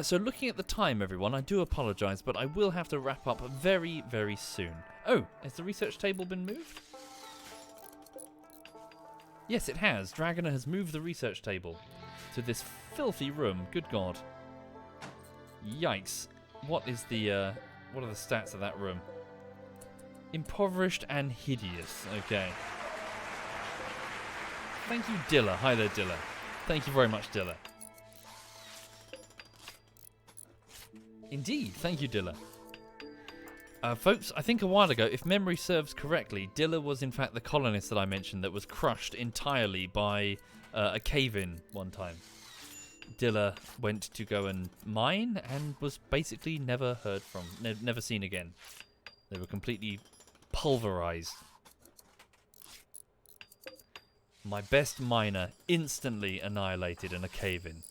So looking at the time, everyone, I do apologise, but I will have to wrap up very, very soon. Oh, has the research table been moved? Yes, it has. Dragoner has moved the research table to this filthy room. Good God. Yikes. What are the stats of that room? Impoverished and hideous. Okay. Thank you, Dilla. Hi there, Dilla. Thank you very much, Dilla. Indeed, thank you, Dilla. Folks, I think a while ago, if memory serves correctly, Dilla was in fact the colonist that I mentioned that was crushed entirely by a cave-in one time. Dilla went to go and mine and was basically never heard from, never seen again. They were completely pulverized. My best miner instantly annihilated in a cave-in.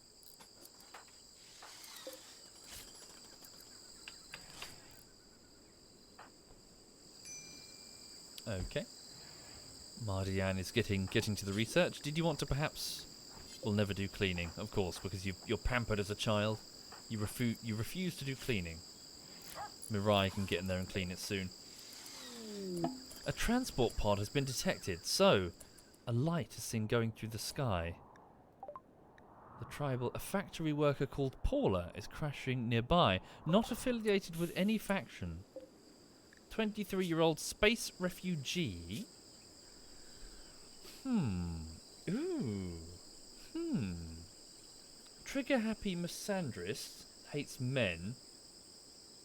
Okay. Mardian is getting to the research. Did you want to perhaps... We'll never do cleaning, of course, because you're pampered as a child. You refuse to do cleaning. Mirai can get in there and clean it soon. A transport pod has been detected, so a light is seen going through the sky. A factory worker called Paula is crashing nearby, not affiliated with any faction. 23-year-old space refugee. Trigger-happy misandrist. Hates men.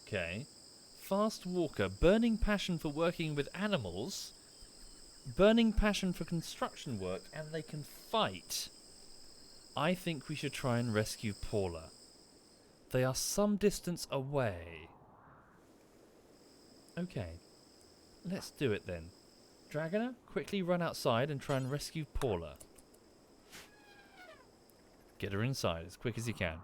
Okay. Fast walker. Burning passion for working with animals. Burning passion for construction work. And they can fight. I think we should try and rescue Paula. They are some distance away. Okay. Let's do it then. Dragoner, quickly run outside and try and rescue Paula. Get her inside as quick as you can.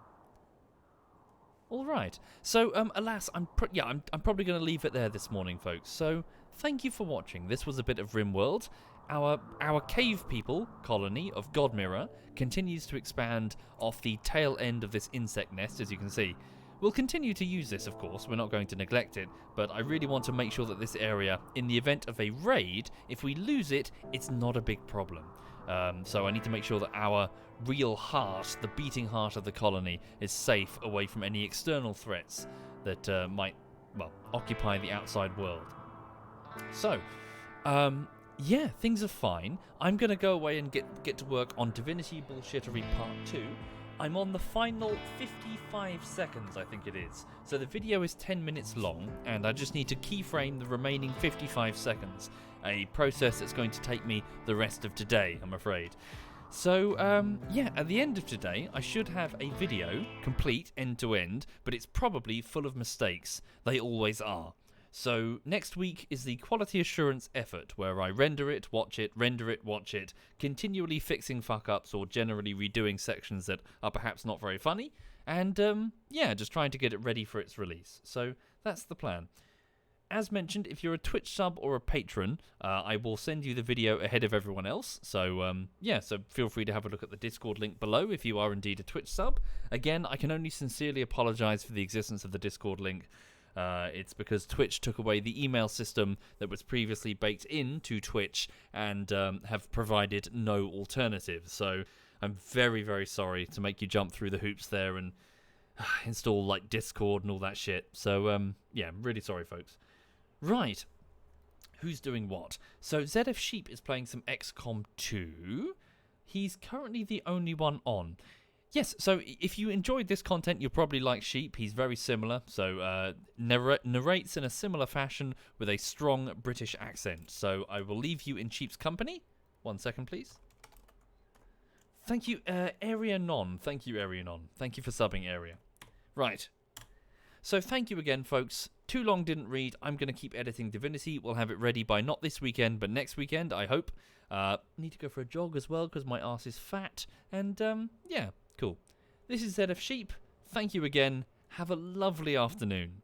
All right. So, alas, I'm probably going to leave it there this morning, folks. So, thank you for watching. This was a bit of RimWorld. Our cave people colony of Godmirror continues to expand off the tail end of this insect nest, as you can see. We'll continue to use this, of course. We're not going to neglect it, but I really want to make sure that this area, in the event of a raid, if we lose it, it's not a big problem. So I need to make sure that our real heart, the beating heart of the colony, is safe away from any external threats that might, well, occupy the outside world. So, yeah, things are fine. I'm going to go away and get to work on Divinity Bullshittery Part 2. I'm on the final 55 seconds, I think it is. So the video is 10 minutes long, and I just need to keyframe the remaining 55 seconds. A process that's going to take me the rest of today, I'm afraid. So, yeah, at the end of today, I should have a video, complete, end to end, but it's probably full of mistakes. They always are. So next week is the quality assurance effort, where I render it, watch it, continually fixing fuck-ups or generally redoing sections that are perhaps not very funny, and yeah, just trying to get it ready for its release. So that's the plan. As mentioned, if you're a Twitch sub or a patron, I will send you the video ahead of everyone else. So, yeah, so feel free to have a look at the Discord link below if you are indeed a Twitch sub. Again, I can only sincerely apologise for the existence of the Discord link. It's because Twitch took away the email system that was previously baked into Twitch and have provided no alternative. So I'm very, very sorry to make you jump through the hoops there and install like Discord and all that shit. So yeah, I'm really sorry, folks. Right. Who's doing what? So ZF Sheep is playing some XCOM 2. He's currently the only one on. Yes, so if you enjoyed this content, you'll probably like Sheep. He's very similar, so narrates in a similar fashion with a strong British accent. So I will leave you in Sheep's company. 1 second, please. Thank you, Area Non. Thank you, Area Non. Thank you for subbing, Area. Right. So thank you again, folks. Too long didn't read. I'm going to keep editing Divinity. We'll have it ready by not this weekend, but next weekend, I hope. Need to go for a jog as well, because my arse is fat. And, yeah. Cool. This is ZF Sheep. Thank you again. Have a lovely afternoon.